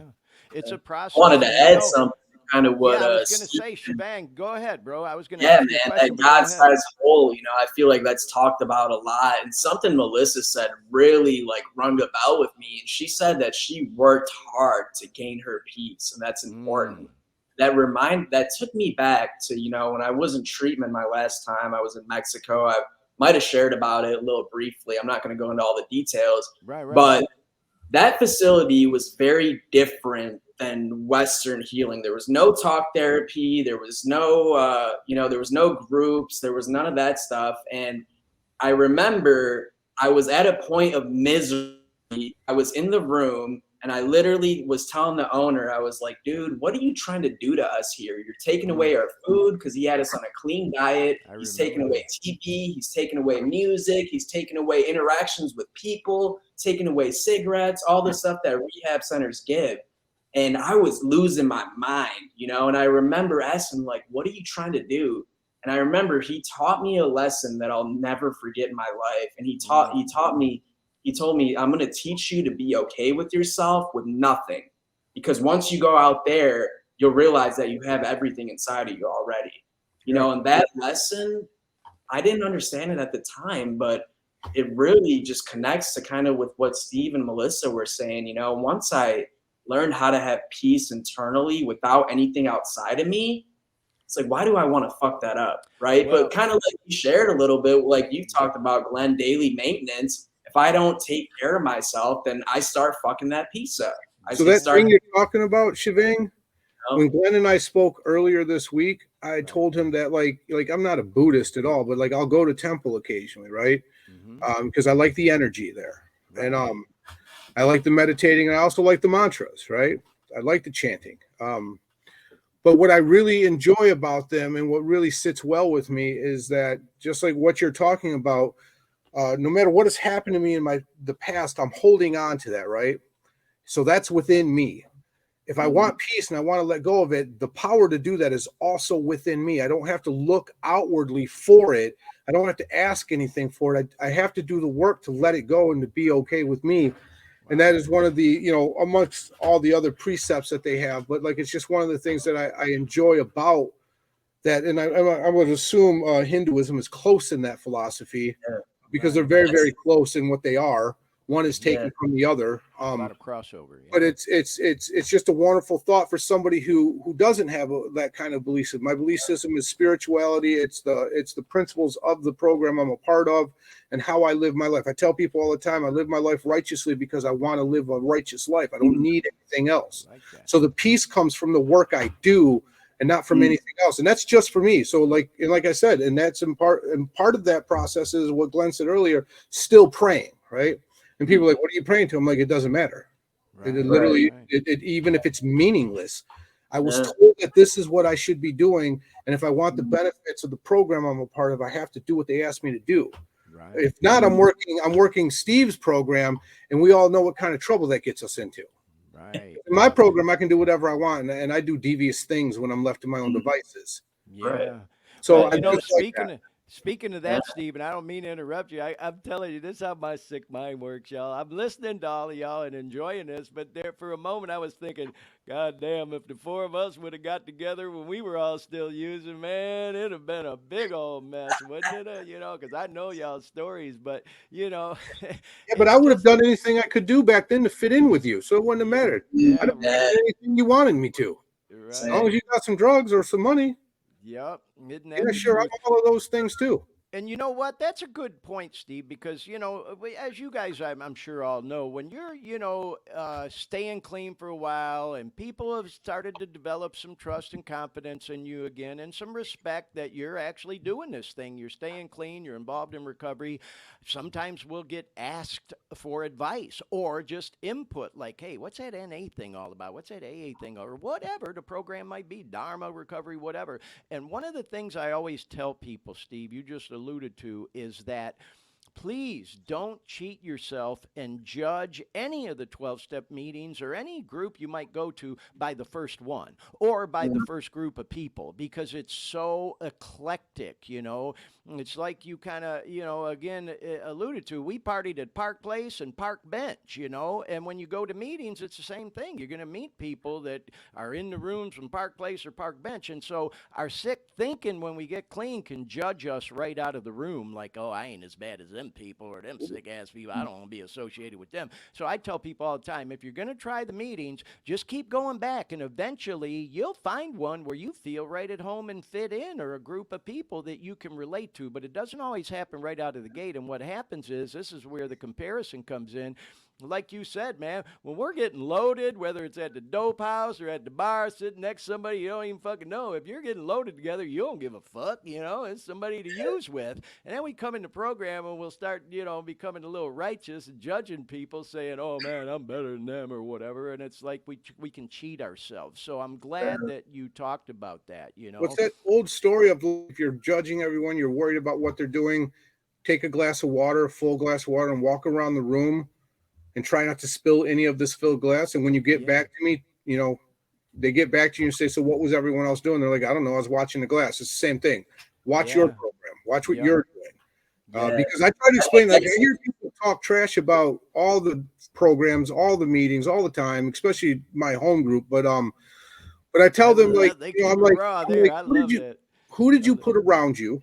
[SPEAKER 1] It's a process.
[SPEAKER 5] I wanted to add something, kind of what.
[SPEAKER 1] Yeah, I was going to say, Shebang. Go ahead, bro. I was going to
[SPEAKER 5] Yeah,
[SPEAKER 1] ask
[SPEAKER 5] man,
[SPEAKER 1] you a question,
[SPEAKER 5] that God-sized hole. I feel like that's talked about a lot, and something Melissa said really like rung a bell with me. And she said that she worked hard to gain her peace, and that's important. That took me back to when I was in treatment my last time. I was in Mexico. I might have shared about it a little briefly. I'm not going to go into all the details,
[SPEAKER 1] Right.
[SPEAKER 5] But that facility was very different than Western healing. There was no talk therapy. There was no, there was no groups. There was none of that stuff. And I remember I was at a point of misery. I was in the room and I literally was telling the owner, I was like, dude, what are you trying to do to us here? You're taking away our food, because he had us on a clean diet. He's taking away TV. He's taking away music. He's taking away interactions with people, taking away cigarettes, all the stuff that rehab centers give. And I was losing my mind, and I remember asking, like, what are you trying to do? And I remember he taught me a lesson that I'll never forget in my life. And he told me, I'm going to teach you to be okay with yourself with nothing. Because once you go out there, you'll realize that you have everything inside of you already. And that lesson, I didn't understand it at the time, but it really just connects to kind of with what Steve and Melissa were saying. Once I learned how to have peace internally without anything outside of me, it's like, why do I want to fuck that up? Right. But kind of like you shared a little bit, like you talked about, Glenn, daily maintenance. If I don't take care of myself, then I start fucking that piece up.
[SPEAKER 4] So that thing you're talking about, Shivang, when Glenn and I spoke earlier this week, I told him that like I'm not a Buddhist at all, but like I'll go to temple occasionally, right? Because I like the energy there, and I like the meditating, and I also like the mantras, right? I like the chanting. But what I really enjoy about them and what really sits well with me is that, just like what you're talking about, no matter what has happened to me in the past, I'm holding on to that, right? So that's within me. If I want peace and I want to let go of it, the power to do that is also within me. I don't have to look outwardly for it. I don't have to ask anything for it. I have to do the work to let it go and to be okay with me. And that is one of the, amongst all the other precepts that they have, but like, it's just one of the things that I enjoy about that. And I would assume Hinduism is close in that philosophy, because they're very, very close in what they are. One is taken from the other.
[SPEAKER 1] A lot of crossover.
[SPEAKER 4] But it's just a wonderful thought for somebody who doesn't have that kind of belief system. My belief system is spirituality. It's the principles of the program I'm a part of and how I live my life. I tell people all the time, I live my life righteously because I want to live a righteous life. I don't need anything else. So the peace comes from the work I do and not from anything else. And that's just for me. So like I said, and that's part of that process is what Glenn said earlier, still praying, right? And people are like, what are you praying to? I'm like, it doesn't matter. It literally, even if it's meaningless, I was told that this is what I should be doing. And if I want the benefits of the program I'm a part of, I have to do what they asked me to do. If not, I'm working Steve's program, and we all know what kind of trouble that gets us into. In my program, I can do whatever I want, and I do devious things when I'm left to my own devices. So
[SPEAKER 1] Speaking of that, Steve, and I don't mean to interrupt you. I'm telling you, this is how my sick mind works, y'all. I'm listening to all of y'all and enjoying this, but there for a moment I was thinking, God damn, if the four of us would have got together when we were all still using, man, it'd have been a big old mess, wouldn't it? Because I know y'all's stories, but, Yeah,
[SPEAKER 4] but I would have done anything I could do back then to fit in with you, so it wouldn't have mattered. I don't do anything you wanted me to. As long as you got some drugs or some money.
[SPEAKER 1] Yep. Isn't
[SPEAKER 4] Yeah,
[SPEAKER 1] that
[SPEAKER 4] sure. I'm all of those things too.
[SPEAKER 1] And you know what? That's a good point, Steve, because, as you guys, I'm sure all know, when you're, staying clean for a while and people have started to develop some trust and confidence in you again and some respect that you're actually doing this thing, you're staying clean, you're involved in recovery. Sometimes we'll get asked for advice or just input like, hey, what's that NA thing all about? What's that AA thing or whatever the program might be, Dharma, recovery, whatever. And one of the things I always tell people, Steve, you just alluded to, is that please don't cheat yourself and judge any of the 12-step meetings or any group you might go to by the first one or by the first group of people, because it's so eclectic. It's like you kind of, again, alluded to, we partied at Park Place and Park Bench, and when you go to meetings, it's the same thing. You're going to meet people that are in the rooms from Park Place or Park Bench, and so our sick thinking when we get clean can judge us right out of the room like, oh, I ain't as bad as them people or them sick ass people. I don't want to be associated with them. So I tell people all the time, if you're going to try the meetings, just keep going back, and eventually you'll find one where you feel right at home and fit in, or a group of people that you can relate to. But it doesn't always happen right out of the gate. And what happens is, this is where the comparison comes in. Like you said, man, when we're getting loaded, whether it's at the dope house or at the bar, sitting next to somebody you don't even fucking know, if you're getting loaded together, you don't give a fuck, it's somebody to use with. And then we come in the program and we'll start, becoming a little righteous and judging people, saying, oh man, I'm better than them or whatever. And it's like we can cheat ourselves. So I'm glad that you talked about that,
[SPEAKER 4] What's that old story of, if you're judging everyone, you're worried about what they're doing, take a glass of water, a full glass of water, and walk around the room and try not to spill any of this filled glass. And when you get back to me, they get back to you and say, so what was everyone else doing? They're like, I don't know. I was watching the glass. It's the same thing. Watch your program. Watch what you're doing. Because I try to explain, like, I hear people talk trash about all the programs, all the meetings, all the time, especially my home group. But I tell them, like, I'm like, who did you put around you?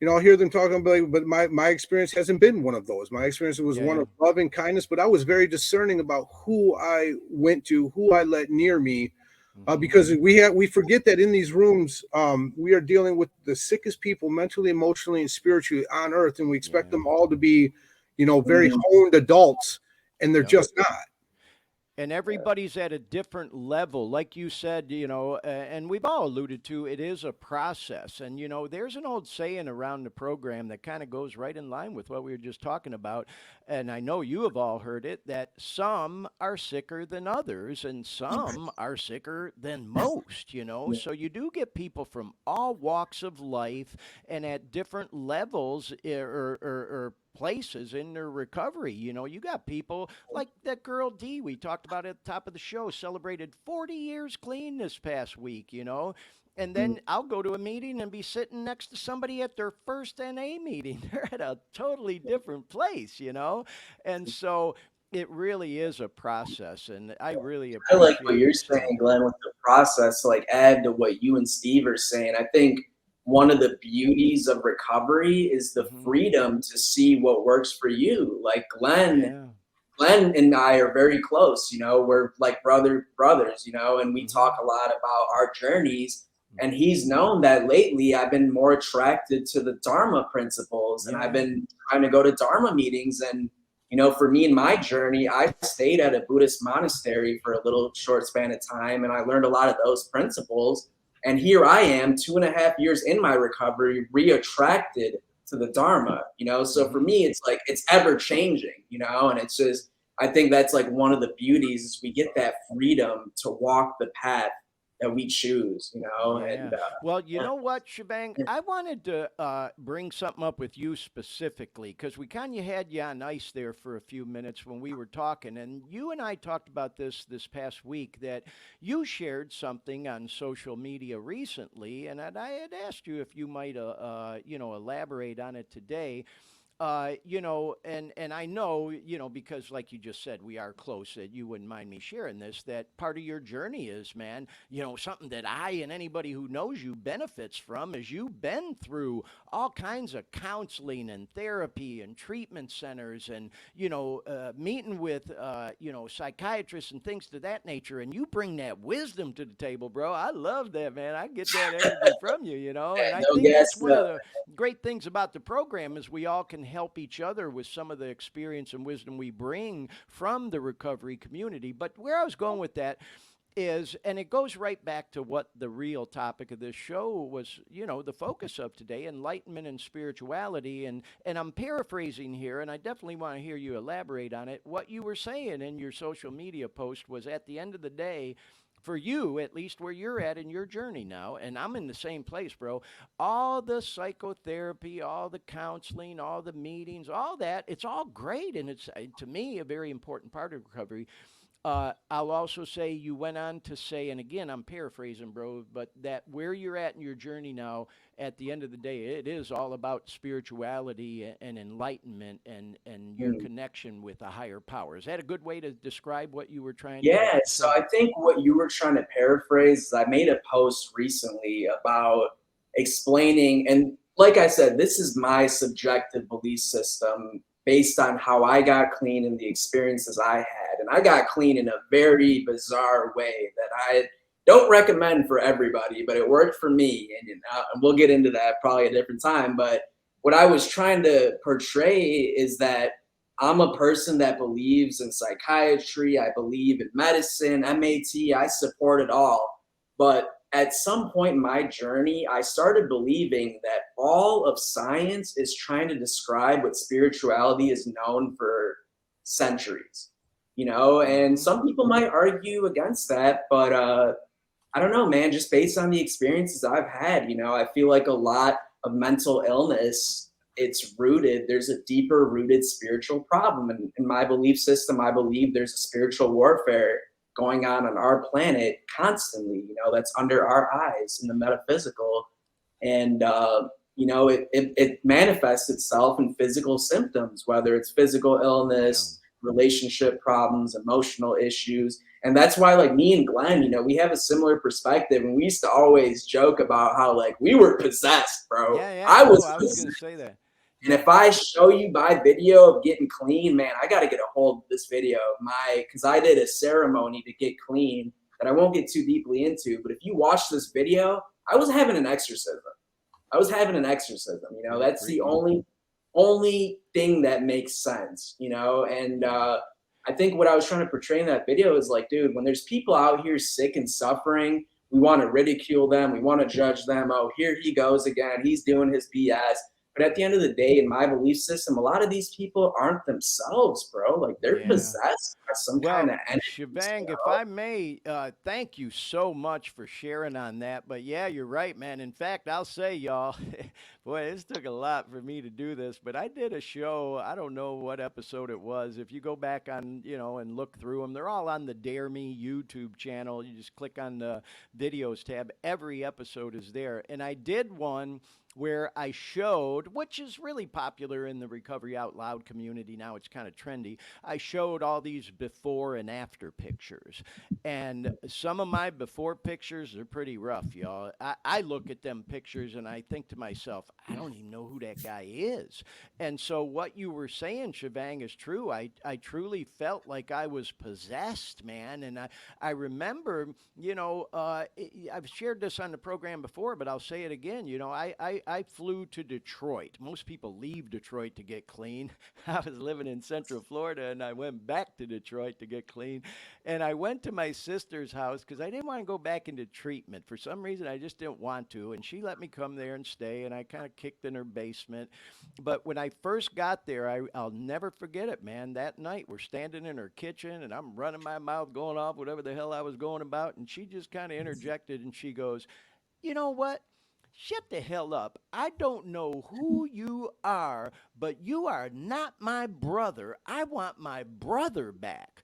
[SPEAKER 4] I'll hear them talking about, but my experience hasn't been one of those. My experience was one of love and kindness, but I was very discerning about who I went to, who I let near me, because we forget that in these rooms, we are dealing with the sickest people mentally, emotionally, and spiritually on earth, and we expect them all to be, very honed adults, and they're just not.
[SPEAKER 1] And everybody's at a different level. Like you said, and we've all alluded to, it is a process. And, there's an old saying around the program that kind of goes right in line with what we were just talking about. And I know you have all heard it, that some are sicker than others and some are sicker than most, So you do get people from all walks of life and at different levels or places in their recovery. You got people like that girl D we talked about at the top of the show, celebrated 40 years clean this past week, and then I'll go to a meeting and be sitting next to somebody at their first NA meeting. They're at a totally different place, and so it really is a process, and I really appreciate.
[SPEAKER 5] I like what you're saying, Glenn, with the process. Like, add to what you and Steve are saying. I think one of the beauties of recovery is the freedom to see what works for you. Like Glenn and I are very close, we're like brothers, and we talk a lot about our journeys. And he's known that lately I've been more attracted to the Dharma principles, and I've been trying to go to Dharma meetings. And, for me in my journey, I stayed at a Buddhist monastery for a little short span of time, and I learned a lot of those principles. And here I am 2.5 years in my recovery, re-attracted to the Dharma, So for me, it's like, it's ever changing, and it's just, I think that's like one of the beauties is we get that freedom to walk the path that we choose, And,
[SPEAKER 1] well, you know what, Shebang, I wanted to bring something up with you specifically, because we kind of had you on ice there for a few minutes when we were talking, and you and I talked about this past week, that you shared something on social media recently, and I had asked you if you might, elaborate on it today. you know, and I know, you know, because like you just said, we are close, that you wouldn't mind me sharing this, that part of your journey is, man, you know, something that I and anybody who knows you benefits from is you've been through all kinds of counseling and therapy and treatment centers and, you know, meeting with, you know, psychiatrists and things to that nature. And you bring that wisdom to the table, bro. I love that, man. I get that energy from you, you know, and I
[SPEAKER 5] No
[SPEAKER 1] think that's
[SPEAKER 5] gas
[SPEAKER 1] one of
[SPEAKER 5] up.
[SPEAKER 1] the great things about the program is we all can help each other with some of the experience and wisdom we bring from the recovery community. But where I was going with that is, and it goes right back to what the real topic of this show was, you know, the focus of today, enlightenment and spirituality. And I'm paraphrasing here, and I definitely want to hear you elaborate on it. What you were saying in your social media post was, at the end of the day, for you, at least where you're at in your journey now, and I'm in the same place, bro. All the psychotherapy, all the counseling, all the meetings, all that, it's all great. And it's, to me, a very important part of recovery. I'll also say you went on to say, and again, I'm paraphrasing, bro, but that where you're at in your journey now, at the end of the day, it is all about spirituality and enlightenment and your
[SPEAKER 5] Mm.
[SPEAKER 1] connection with a higher power. Is that a good way to describe what you were trying to
[SPEAKER 5] Yeah, so
[SPEAKER 1] say?
[SPEAKER 5] I think what you were trying to paraphrase is I made a post recently about explaining, and like I said, this is my subjective belief system based on how I got clean and the experiences I had. And I got clean in a very bizarre way that I don't recommend for everybody, but it worked for me. And we'll get into that probably a different time. But what I was trying to portray is that I'm a person that believes in psychiatry. I believe in medicine, MAT. I support it all. But at some point in my journey, I started believing that all of science is trying to describe what spirituality is known for centuries. You know, and
[SPEAKER 1] Mm-hmm.
[SPEAKER 5] some people might argue against that, but I don't know, man. Just based on the experiences I've had, you know, I feel like a lot of mental illness, it's rooted, there's a deeper rooted spiritual problem. And in my belief system, I believe there's a spiritual warfare going on our planet constantly, you know, that's under our eyes in the metaphysical. And, you know, it manifests itself in physical symptoms, whether it's physical
[SPEAKER 1] Yeah.
[SPEAKER 5] illness, relationship problems, emotional issues. And that's why, like, me and Glenn, you know, we have a similar perspective. And we used to always joke about how, like, we were possessed, bro.
[SPEAKER 1] Yeah, yeah.
[SPEAKER 5] I
[SPEAKER 1] No,
[SPEAKER 5] was
[SPEAKER 1] I was
[SPEAKER 5] possessed.
[SPEAKER 1] going to say that.
[SPEAKER 5] And
[SPEAKER 1] Yeah.
[SPEAKER 5] if I show you my video of getting clean, man, I got to get a hold of this video of because I did a ceremony to get clean that I won't get too deeply into. But if you watch this video, I was having an exorcism. I was having an exorcism. You know,
[SPEAKER 1] Yeah,
[SPEAKER 5] that's the
[SPEAKER 1] freaky.
[SPEAKER 5] only thing that makes sense. You know, and I think what I was trying to portray in that video is like, dude, when there's people out here sick and suffering, we want to ridicule them, we want to judge them. Oh, here he goes again. He's doing his BS. But at the end of the day, in my belief system, a lot of these people aren't themselves, bro. Like they're
[SPEAKER 1] Yeah.
[SPEAKER 5] possessed by some kind
[SPEAKER 1] Well,
[SPEAKER 5] of entities, you
[SPEAKER 1] Shebang, if
[SPEAKER 5] know?
[SPEAKER 1] I may, thank you so much for sharing on that. But yeah, you're right, man. In fact, I'll say, y'all, boy, this took a lot for me to do this, but I did a show. I don't know what episode it was. If you go back on, you know, and look through them, they're all on the Dare Me YouTube channel. You just click on the videos tab. Every episode is there. And I did one where I showed, which is really popular in the Recovery Out Loud community now, it's kind of trendy. I showed all these before and after pictures. And some of my before pictures are pretty rough, y'all. I look at them pictures and I think to myself, I don't even know who that guy is. And so what you were saying, Shivang, is true. I truly felt like I was possessed, man. And I remember, you know, I've shared this on the program before, but I'll say it again. You know, I flew to Detroit. Most people leave Detroit to get clean. I was living in Central Florida and I went back to Detroit to get clean. And I went to my sister's house because I didn't want to go back into treatment. For some reason, I just didn't want to. And she let me come there and stay. And I kind of kicked in her basement. But when I first got there, I'll never forget it, man. That night, we're standing in her kitchen and I'm running my mouth, going off whatever the hell I was going about. And she just kind of interjected and she goes, you know what? Shut the hell up. I don't know who you are, but you are not my brother. I want my brother back.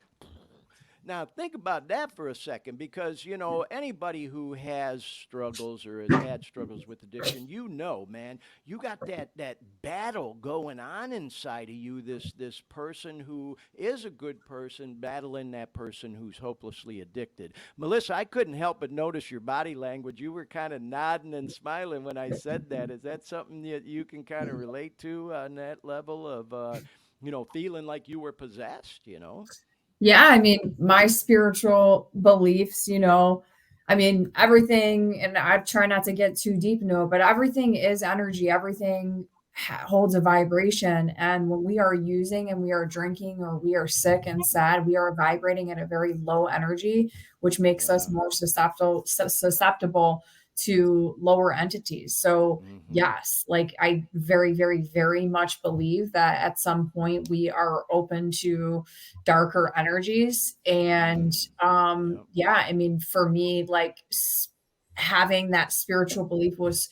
[SPEAKER 1] Now, think about that for a second, because, you know, anybody who has struggles or has had struggles with addiction, you know, man, you got that battle going on inside of you, this person who is a good person battling that person who's hopelessly addicted. Melissa, I couldn't help but notice your body language. You were kind of nodding and smiling when I said that. Is that something that you can kind of relate to on that level of, you know, feeling like you were possessed, you know?
[SPEAKER 3] Yeah, I mean, my spiritual beliefs, you know, I mean, everything, and I try not to get too deep into it, but everything is energy. Everything holds a vibration. And when we are using and we are drinking or we are sick and sad, we are vibrating at a very low energy, which makes us
[SPEAKER 1] Yeah.
[SPEAKER 3] more susceptible to lower entities. So,
[SPEAKER 1] Mm-hmm.
[SPEAKER 3] yes, like I very, very, very much believe that at some point we are open to darker energies. And
[SPEAKER 1] Yep.
[SPEAKER 3] yeah, I mean, for me, like having that spiritual belief was,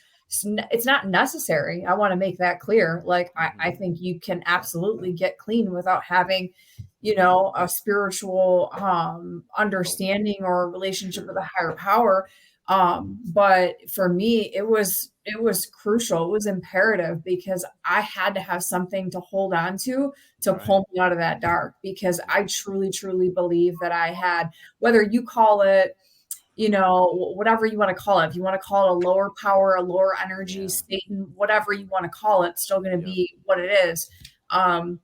[SPEAKER 3] it's not necessary. I want to make that clear. Like I
[SPEAKER 1] Mm-hmm.
[SPEAKER 3] think you can absolutely get clean without having, you know, a spiritual understanding or relationship
[SPEAKER 1] Sure.
[SPEAKER 3] with a higher power. But for me, it was crucial. It was imperative because I had to have something to hold on to
[SPEAKER 1] Right.
[SPEAKER 3] pull me out of that dark, because I truly, truly believe that I had, whether you call it, you know, whatever you want to call it, if you want to call it a lower power, a lower energy,
[SPEAKER 1] Yeah.
[SPEAKER 3] Satan, whatever you want to call it, it's still going to
[SPEAKER 1] Yep.
[SPEAKER 3] be what it is. Um,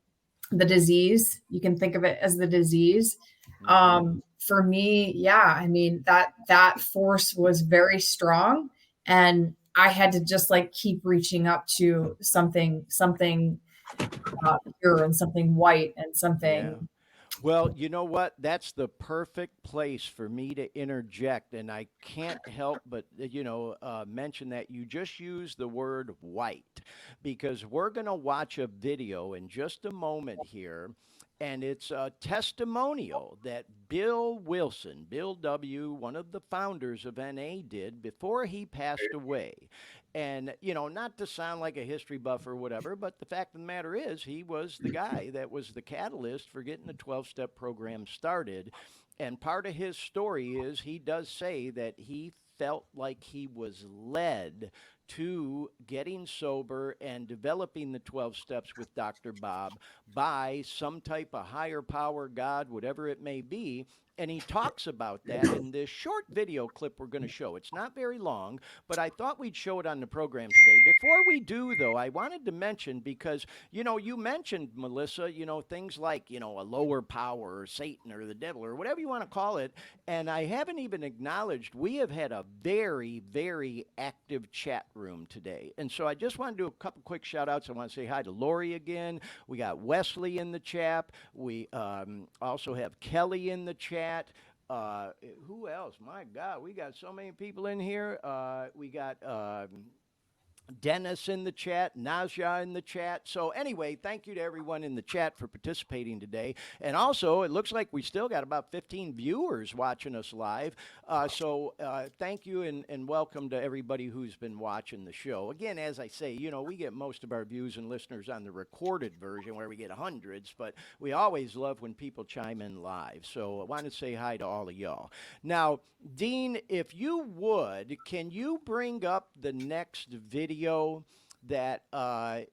[SPEAKER 3] the disease, you can think of it as the disease.
[SPEAKER 1] Mm-hmm.
[SPEAKER 3] For me, yeah, I mean, that force was very strong, and I had to just like keep reaching up to something pure and something white and
[SPEAKER 1] Yeah.
[SPEAKER 3] something.
[SPEAKER 1] Well, you know what? That's the perfect place for me to interject. And I can't help but, mention that you just used the word white, because we're going to watch a video in just a moment here. And it's a testimonial that Bill Wilson, Bill W., one of the founders of NA, did before he passed away. And, you know, not to sound like a history buff or whatever, but the fact of the matter is, he was the guy that was the catalyst for getting the 12-step program started. And part of his story is he does say that he felt like he was led to getting sober and developing the 12 steps with Dr. Bob by some type of higher power, God, whatever it may be. And he talks about that in this short video clip we're going to show. It's not very long, but I thought we'd show it on the program today. Before we do, though, I wanted to mention, because, you know, you mentioned, Melissa, you know, things like, you know, a lower power or Satan or the devil or whatever you want to call it. And I haven't even acknowledged we have had a very, very active chat room today. And so I just want to do a couple quick shout outs. I want to say hi to Lori again. We got Wesley in the chat. We also have Kelly in the chat. Who else? My God, we got so many people in here. We got Dennis in the chat, Naja in the chat. So anyway, thank you to everyone in the chat for participating today. And also, it looks like we still got about 15 viewers watching us live. So thank you and welcome to everybody who's been watching the show. Again, as I say, you know, we get most of our views and listeners on the recorded version where we get hundreds, but we always love when people chime in live. So I want to say hi to all of y'all. Now, Dean, if you would, can you bring up the next video that I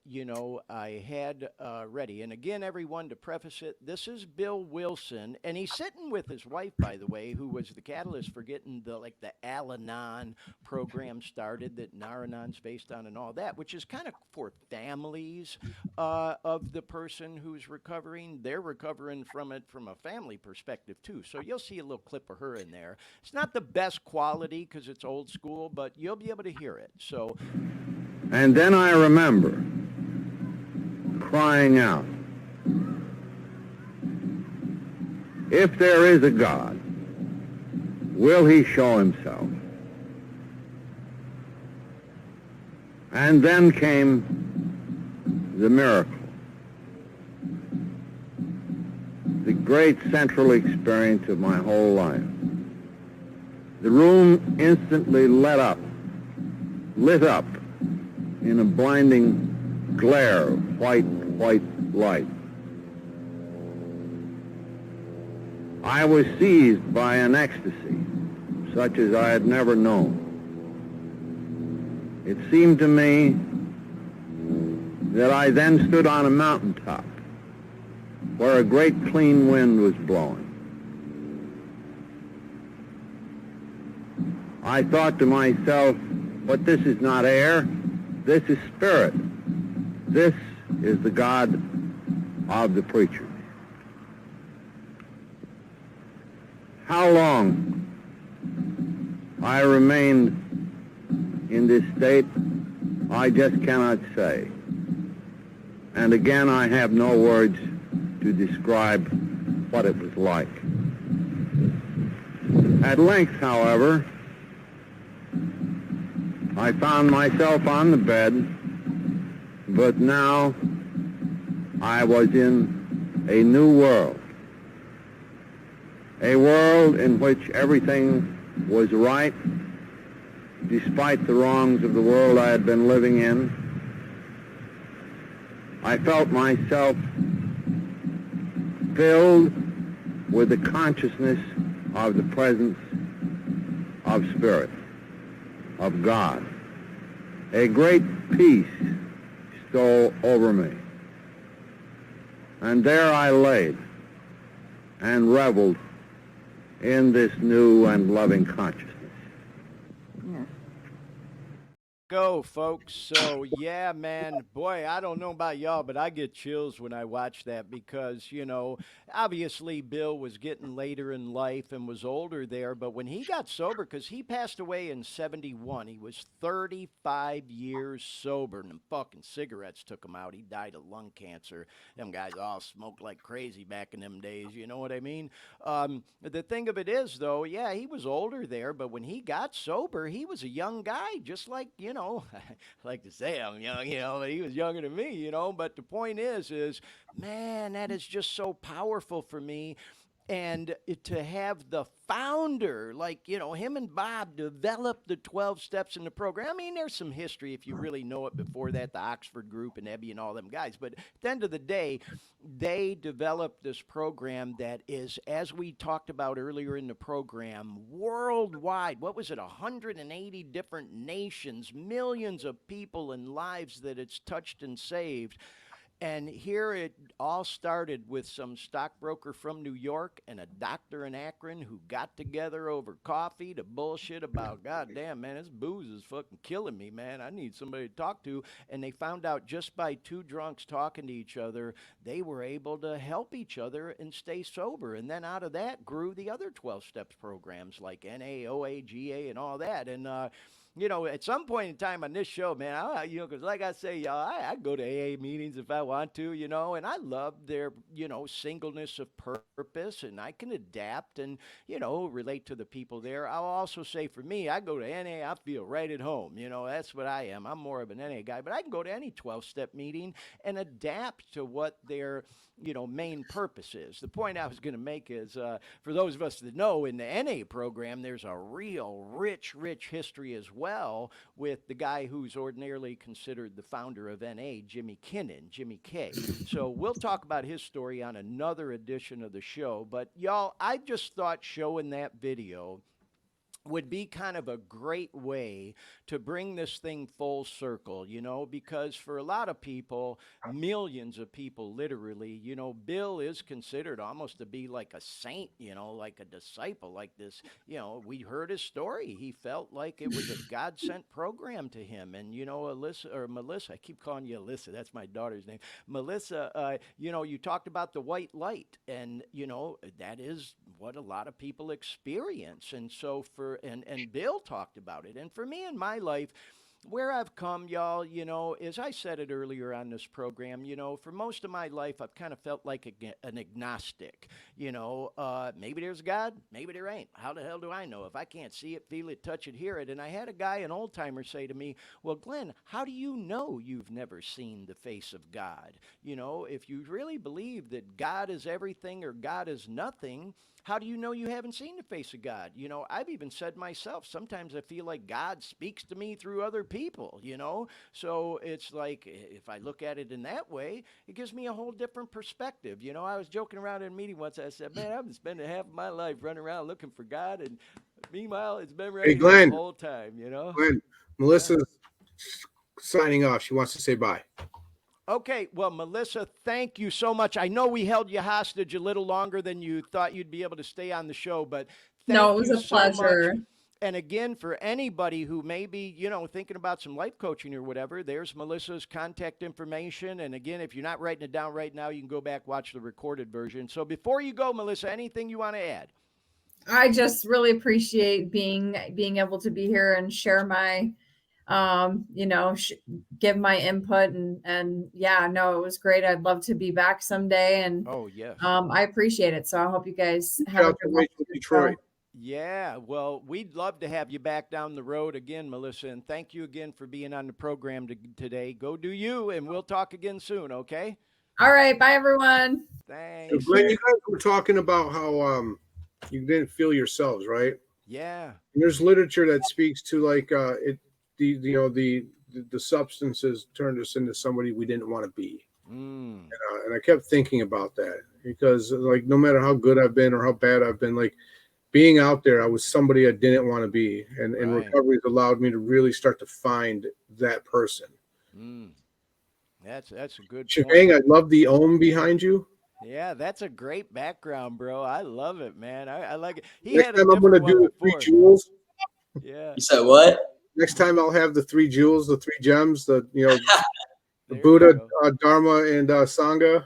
[SPEAKER 1] had ready? And again, everyone, to preface it, this is Bill Wilson, and he's sitting with his wife, by the way, who was the catalyst for getting the Al-Anon program started that Nar-Anon's based on and all that, which is kind of for families of the person who's recovering. They're recovering from it from a family perspective too. So you'll see a little clip of her in there. It's not the best quality because it's old school, but you'll be able to hear it. So.
[SPEAKER 6] And then I remember crying out, if there is a God, will he show himself? And then came the miracle, the great central experience of my whole life. The room instantly lit up in a blinding glare of white light. I was seized by an ecstasy such as I had never known. It seemed to me that I then stood on a mountaintop where a great clean wind was blowing. I thought to myself, but this is not air, this is spirit. This is the God of the preacher. How long I remained in this state, I just cannot say. And again, I have no words to describe what it was like. At length, however, I found myself on the bed, but now I was in a new world. A world in which everything was right, despite the wrongs of the world I had been living in. I felt myself filled with the consciousness of the presence of Spirit, of God. A great peace stole over me. And there I laid and reveled in this new and loving consciousness.
[SPEAKER 1] Go, folks. So, yeah, man, boy, I don't know about y'all, but I get chills when I watch that because, you know, obviously Bill was getting later in life and was older there, but when he got sober, because he passed away in 71, he was 35 years sober, and them fucking cigarettes took him out. He died of lung cancer. Them guys all smoked like crazy back in them days, you know what I mean? The thing of it is, though, yeah, he was older there, but when he got sober, he was a young guy, just like, you know, I like to say I'm young, you know, but he was younger than me, you know. But the point is, man, that is just so powerful for me. And to have the founder, like, you know, him and Bob develop the 12 steps in the program. I mean, there's some history if you really know it before that, the Oxford group and Ebby and all them guys. But at the end of the day, they developed this program that is, as we talked about earlier in the program, worldwide. What was it? 180 different nations, millions of people and lives that it's touched and saved. And here it all started with some stockbroker from New York and a doctor in Akron who got together over coffee to bullshit about, God damn, man, this booze is fucking killing me, man. I need somebody to talk to. And they found out just by two drunks talking to each other, they were able to help each other and stay sober. And then out of that grew the other 12 steps programs like NA, OA, GA, and all that. And, you know, at some point in time on this show, man, you know, because like I say, y'all, I go to AA meetings if I want to, you know, and I love their, you know, singleness of purpose, and I can adapt and, you know, relate to the people there. I'll also say for me, I go to NA, I feel right at home. You know, that's what I am. I'm more of an NA guy, but I can go to any 12-step meeting and adapt to what their, you know, main purpose is. The point I was going to make is, for those of us that know, in the NA program, there's a real rich history as well with the guy who's ordinarily considered the founder of NA, Jimmy K. So we'll talk about his story on another edition of the show. But y'all, I just thought showing that video would be kind of a great way to bring this thing full circle, you know, because for a lot of people, millions of people literally, you know, Bill is considered almost to be like a saint, you know, like a disciple, like this, you know, we heard his story. He felt like it was a God sent program to him. And, you know, Melissa, I keep calling you Alyssa, that's my daughter's name. Melissa, you know, you talked about the white light, and, you know, that is what a lot of people experience. And so and Bill talked about it. And for me in my life, where I've come, y'all, you know, as I said it earlier on this program, you know, for most of my life, I've kind of felt like an agnostic. You know, maybe there's God, maybe there ain't. How the hell do I know if I can't see it, feel it, touch it, hear it? And I had a guy, an old timer, say to me, well, Glenn, how do you know you've never seen the face of God? You know, if you really believe that God is everything or God is nothing, how do you know you haven't seen the face of God? You know, I've even said myself, sometimes I feel like God speaks to me through other people, you know? So it's like, if I look at it in that way, it gives me a whole different perspective. You know, I was joking around in a meeting once. I said, man, I've been spending half of my life running around looking for God. And meanwhile, it's been right
[SPEAKER 4] Hey,
[SPEAKER 1] here the
[SPEAKER 4] Glenn,
[SPEAKER 1] whole time, you know?
[SPEAKER 4] Glenn,
[SPEAKER 1] Yeah.
[SPEAKER 4] Melissa's signing off. She wants to say bye.
[SPEAKER 1] Okay, well, Melissa, thank you so much. I know we held you hostage a little longer than you thought you'd be able to stay on the show, but
[SPEAKER 3] No, it
[SPEAKER 1] thank
[SPEAKER 3] was
[SPEAKER 1] you
[SPEAKER 3] a
[SPEAKER 1] so much.
[SPEAKER 3] pleasure.
[SPEAKER 1] And again, for anybody who may be, you know, thinking about some life coaching or whatever, there's Melissa's contact information. And again, if you're not writing it down right now, you can go back, watch the recorded version. So before you go, Melissa, anything you want to add?
[SPEAKER 3] I just really appreciate being able to be here and share my you know, give my input and yeah, no, it was great. I'd love to be back someday and
[SPEAKER 1] Oh, yes.
[SPEAKER 3] I appreciate it. So I hope you guys have
[SPEAKER 4] Shout
[SPEAKER 3] a
[SPEAKER 4] out to
[SPEAKER 3] good one.
[SPEAKER 4] Rachel Detroit.
[SPEAKER 1] Yeah, well, we'd love to have you back down the road again, Melissa. And thank you again for being on the program today. Go do you, and we'll talk again soon, okay?
[SPEAKER 3] All right, bye everyone.
[SPEAKER 1] Thanks.
[SPEAKER 4] Glenn, you guys were talking about how you didn't feel yourselves, right?
[SPEAKER 1] Yeah.
[SPEAKER 4] And there's literature that speaks to like the substances turned us into somebody we didn't want to be. And I kept thinking about that because like no matter how good I've been or how bad I've been, like being out there, I was somebody I didn't want to be, and
[SPEAKER 1] Right.
[SPEAKER 4] recovery has allowed me to really start to find that person.
[SPEAKER 1] That's a good point.
[SPEAKER 4] Shebang, I love the ohm behind you.
[SPEAKER 1] Yeah, that's a great background, bro. I love it, man. I like it. He
[SPEAKER 4] Next
[SPEAKER 1] had a
[SPEAKER 4] time I'm going to
[SPEAKER 1] different one
[SPEAKER 4] do the 3
[SPEAKER 1] before.
[SPEAKER 4] jewels.
[SPEAKER 1] Yeah.
[SPEAKER 5] You said what?
[SPEAKER 4] Next time I'll have the 3 jewels, the 3 gems, the the
[SPEAKER 1] There you
[SPEAKER 4] Buddha,
[SPEAKER 1] go.
[SPEAKER 4] Dharma, and Sangha.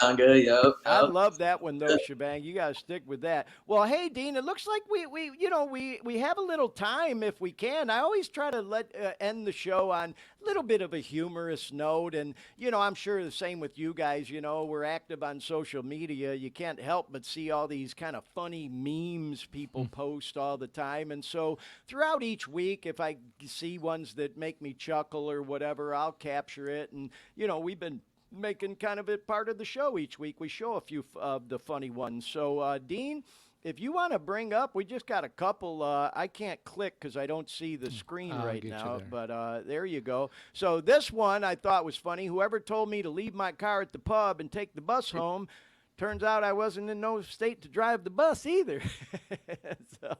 [SPEAKER 5] Sangha, yep.
[SPEAKER 1] I love that one though, Shebang. You gotta stick with that. Well, hey, Dean, it looks like we have a little time if we can. I always try to end the show on a little bit of a humorous note, and I'm sure the same with you guys. We're active on social media. You can't help but see all these kind of funny memes people post all the time, and so throughout each week, if I see ones that make me chuckle or whatever, I'll capture it. And we've been making kind of it part of the show each week. We show a few of the funny ones. So, Dean, if you want to bring up, we just got a couple. I can't click because I don't see the screen right now, but there you go. So this one I thought was funny. Whoever told me to leave my car at the pub and take the bus home, turns out I wasn't in no state to drive the bus either. So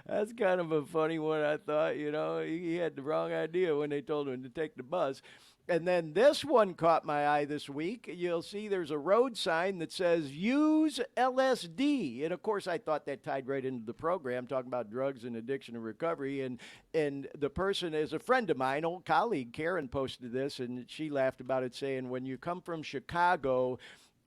[SPEAKER 1] that's kind of a funny one, I thought. He had the wrong idea when they told him to take the bus. And then this one caught my eye this week. You'll see there's a road sign that says use LSD. And of course, I thought that tied right into the program, talking about drugs and addiction and recovery. And the person is a friend of mine, old colleague, Karen, posted this, and she laughed about it, saying, when you come from Chicago,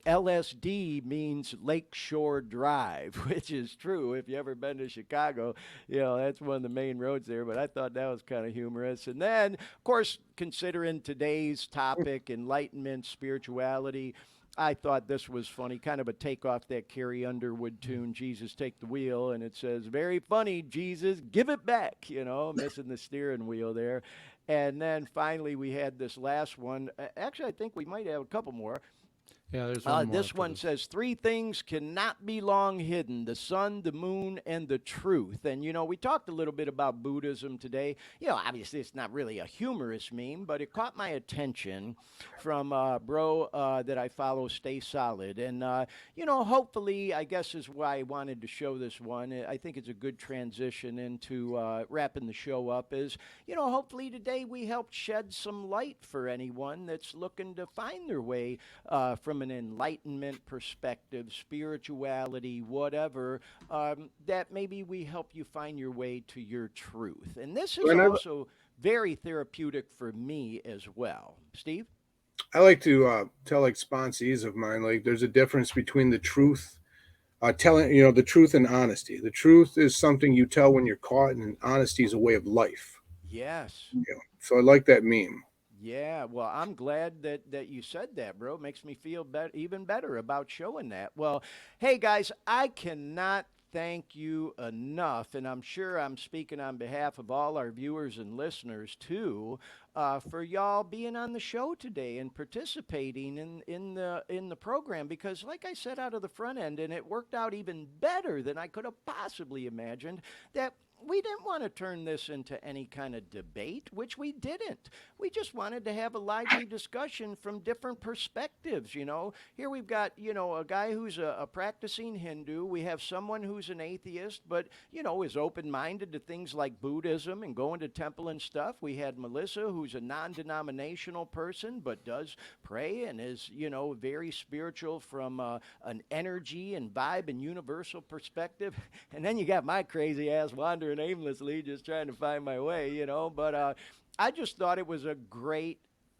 [SPEAKER 1] LSD means Lakeshore Drive, which is true. If you ever been to Chicago, that's one of the main roads there. But I thought that was kind of humorous. And then, of course, considering today's topic, enlightenment, spirituality, I thought this was funny, kind of a take off that Carrie Underwood tune, Jesus Take the Wheel. And it says, very funny, Jesus, give it back, missing the steering wheel there. And then finally, we had this last one. Actually, I think we might have a couple more.
[SPEAKER 2] Yeah, there's one more.
[SPEAKER 1] This one says 3 things cannot be long hidden: the sun, the moon, and the truth. And, we talked a little bit about Buddhism today. Obviously it's not really a humorous meme, but it caught my attention from bro that I follow, Stay Solid. And, hopefully, I guess is why I wanted to show this one. I think it's a good transition into wrapping the show up is, hopefully today we helped shed some light for anyone that's looking to find their way from an enlightenment perspective, spirituality, whatever, that maybe we help you find your way to your truth. And this is also very therapeutic for me as well. Steve?
[SPEAKER 4] I like to tell like sponsees of mine, like there's a difference between the truth, telling, the truth and honesty. The truth is something you tell when you're caught, and honesty is a way of life.
[SPEAKER 1] Yes.
[SPEAKER 4] So I like that meme.
[SPEAKER 1] Yeah, well, I'm glad that you said that, bro. It makes me feel even better about showing that. Well, hey, guys, I cannot thank you enough, and I'm sure I'm speaking on behalf of all our viewers and listeners, too, for y'all being on the show today and participating in the program, because like I said out of the front end, and it worked out even better than I could have possibly imagined, that we didn't want to turn this into any kind of debate, which we didn't. We just wanted to have a lively discussion from different perspectives. Here we've got, a guy who's a practicing Hindu. We have someone who's an atheist, but, is open minded to things like Buddhism and going to temple and stuff. We had Melissa, who's a non denominational person, but does pray and is, very spiritual from an energy and vibe and universal perspective. And then you got my crazy ass wandering aimlessly, just trying to find my way, But I just thought it was a great,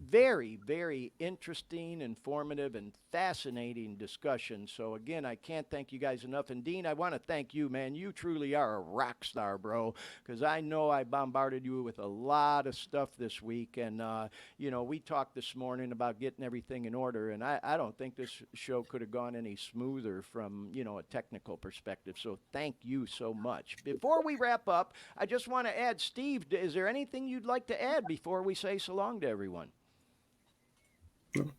[SPEAKER 1] very, very interesting, informative, and fascinating discussion. So again, I can't thank you guys enough. And Dean, I want to thank you, man. You truly are a rock star, bro, because I know I bombarded you with a lot of stuff this week. And, we talked this morning about getting everything in order. And I don't think this show could have gone any smoother from, a technical perspective. So thank you so much. Before we wrap up, I just want to add, Steve, is there anything you'd like to add before we say so long to everyone?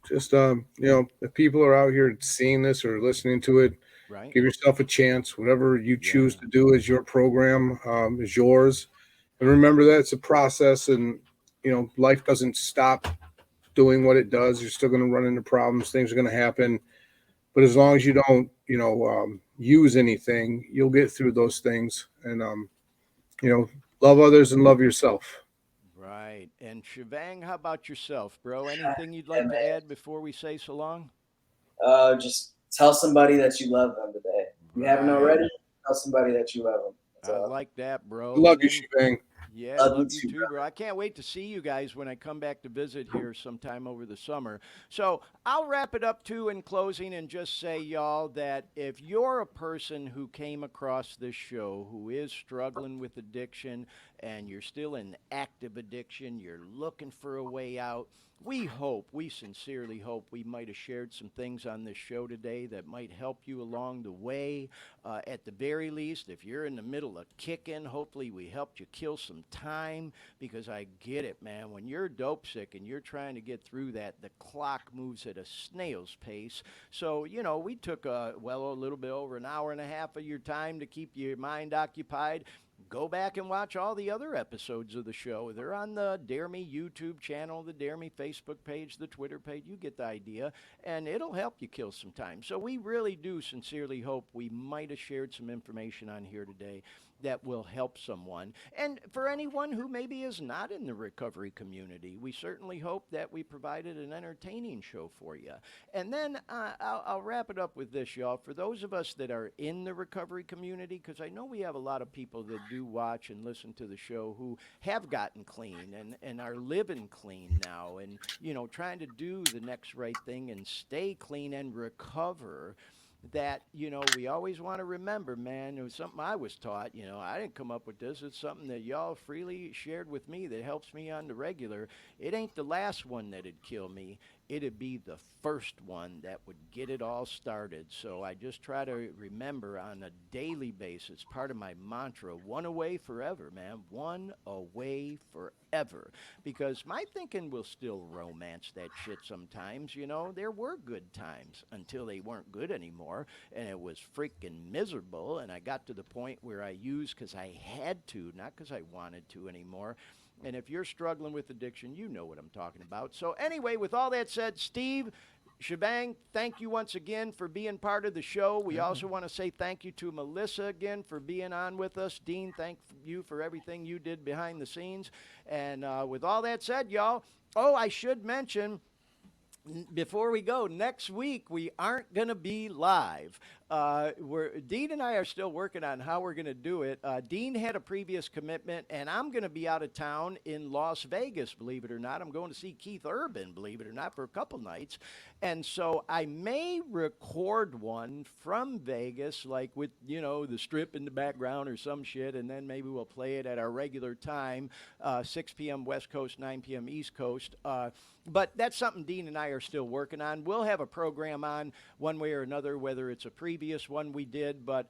[SPEAKER 4] Just if people are out here seeing this or listening to it,
[SPEAKER 1] right,
[SPEAKER 4] give yourself a chance. Whatever you choose to do as your program is yours, and remember that it's a process, and life doesn't stop doing what it does. You're still going to run into problems. Things are going to happen, but as long as you don't use anything, you'll get through those things. And love others and love yourself.
[SPEAKER 1] Right. And Shivang, how about yourself, bro? Anything you'd like to add before we say so long?
[SPEAKER 5] Just tell somebody that you love them today. If you haven't already, tell somebody that you love them.
[SPEAKER 1] I like that, bro.
[SPEAKER 4] Love you, Shivang.
[SPEAKER 1] Yeah, love you too, bro. I can't wait to see you guys when I come back to visit here sometime over the summer. So I'll wrap it up too in closing and just say, y'all, that if you're a person who came across this show who is struggling with addiction and you're still in active addiction, you're looking for a way out, we sincerely hope we might have shared some things on this show today that might help you along the way. At the very least, if you're in the middle of kicking, hopefully we helped you kill some time, because I get it, man. When you're dope sick and you're trying to get through that, the clock moves at a snail's pace. So, we took a little bit over an hour and a half of your time to keep your mind occupied. Go back and watch all the other episodes of the show. They're on the Dare Me YouTube channel, the Dare Me Facebook page, the Twitter page. You get the idea, and it'll help you kill some time. So we really do sincerely hope we might have shared some information on here today that will help someone. And for anyone who maybe is not in the recovery community, we certainly hope that we provided an entertaining show for you. And then I'll wrap it up with this, y'all. For those of us that are in the recovery community, because I know we have a lot of people that do watch and listen to the show who have gotten clean and are living clean now and, trying to do the next right thing and stay clean and recover, that, we always want to remember, man, it was something I was taught. I didn't come up with this. It's something that y'all freely shared with me that helps me on the regular. It ain't the last one that'd kill me. It'd be the first one that would get it all started. So I just try to remember on a daily basis, part of my mantra, one away forever, man, one away forever. Because my thinking will still romance that shit sometimes. There were good times until they weren't good anymore, and it was freaking miserable. And I got to the point where I used because I had to, not because I wanted to anymore. And if you're struggling with addiction, you know what I'm talking about. So anyway, with all that said, Steve, Shivang, thank you once again for being part of the show. We also want to say thank you to Melissa again for being on with us. Dean, thank you for everything you did behind the scenes. And with all that said, y'all, I should mention, before we go, next week we aren't going to be live. Dean and I are still working on how we're going to do it. Dean had a previous commitment, and I'm going to be out of town in Las Vegas, believe it or not. I'm going to see Keith Urban, believe it or not, for a couple nights. And so I may record one from Vegas, like with, the strip in the background or some shit, and then maybe we'll play it at our regular time, 6 p.m. West Coast, 9 p.m. East Coast. But that's something Dean and I are still working on. We'll have a program on one way or another, whether it's a preview previous one we did, but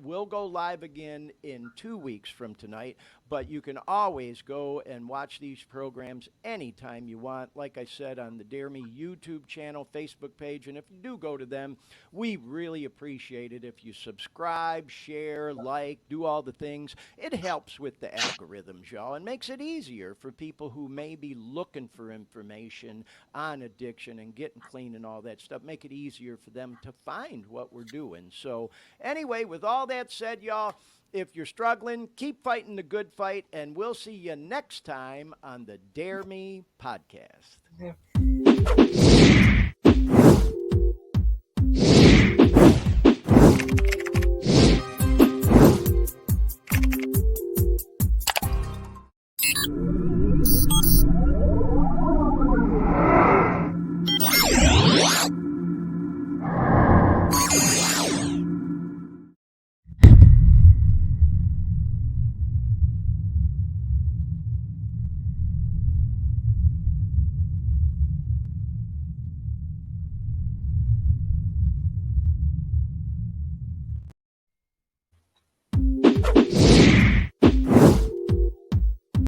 [SPEAKER 1] we'll go live again in 2 weeks from tonight. But you can always go and watch these programs anytime you want. Like I said, on the Dare Me YouTube channel, Facebook page. And if you do go to them, we really appreciate it if you subscribe, share, like, do all the things. It helps with the algorithms, y'all, and makes it easier for people who may be looking for information on addiction and getting clean and all that stuff. Make it easier for them to find what we're doing. So anyway, with all that said, y'all, if you're struggling, keep fighting the good fight, and we'll see you next time on the Dare Me podcast.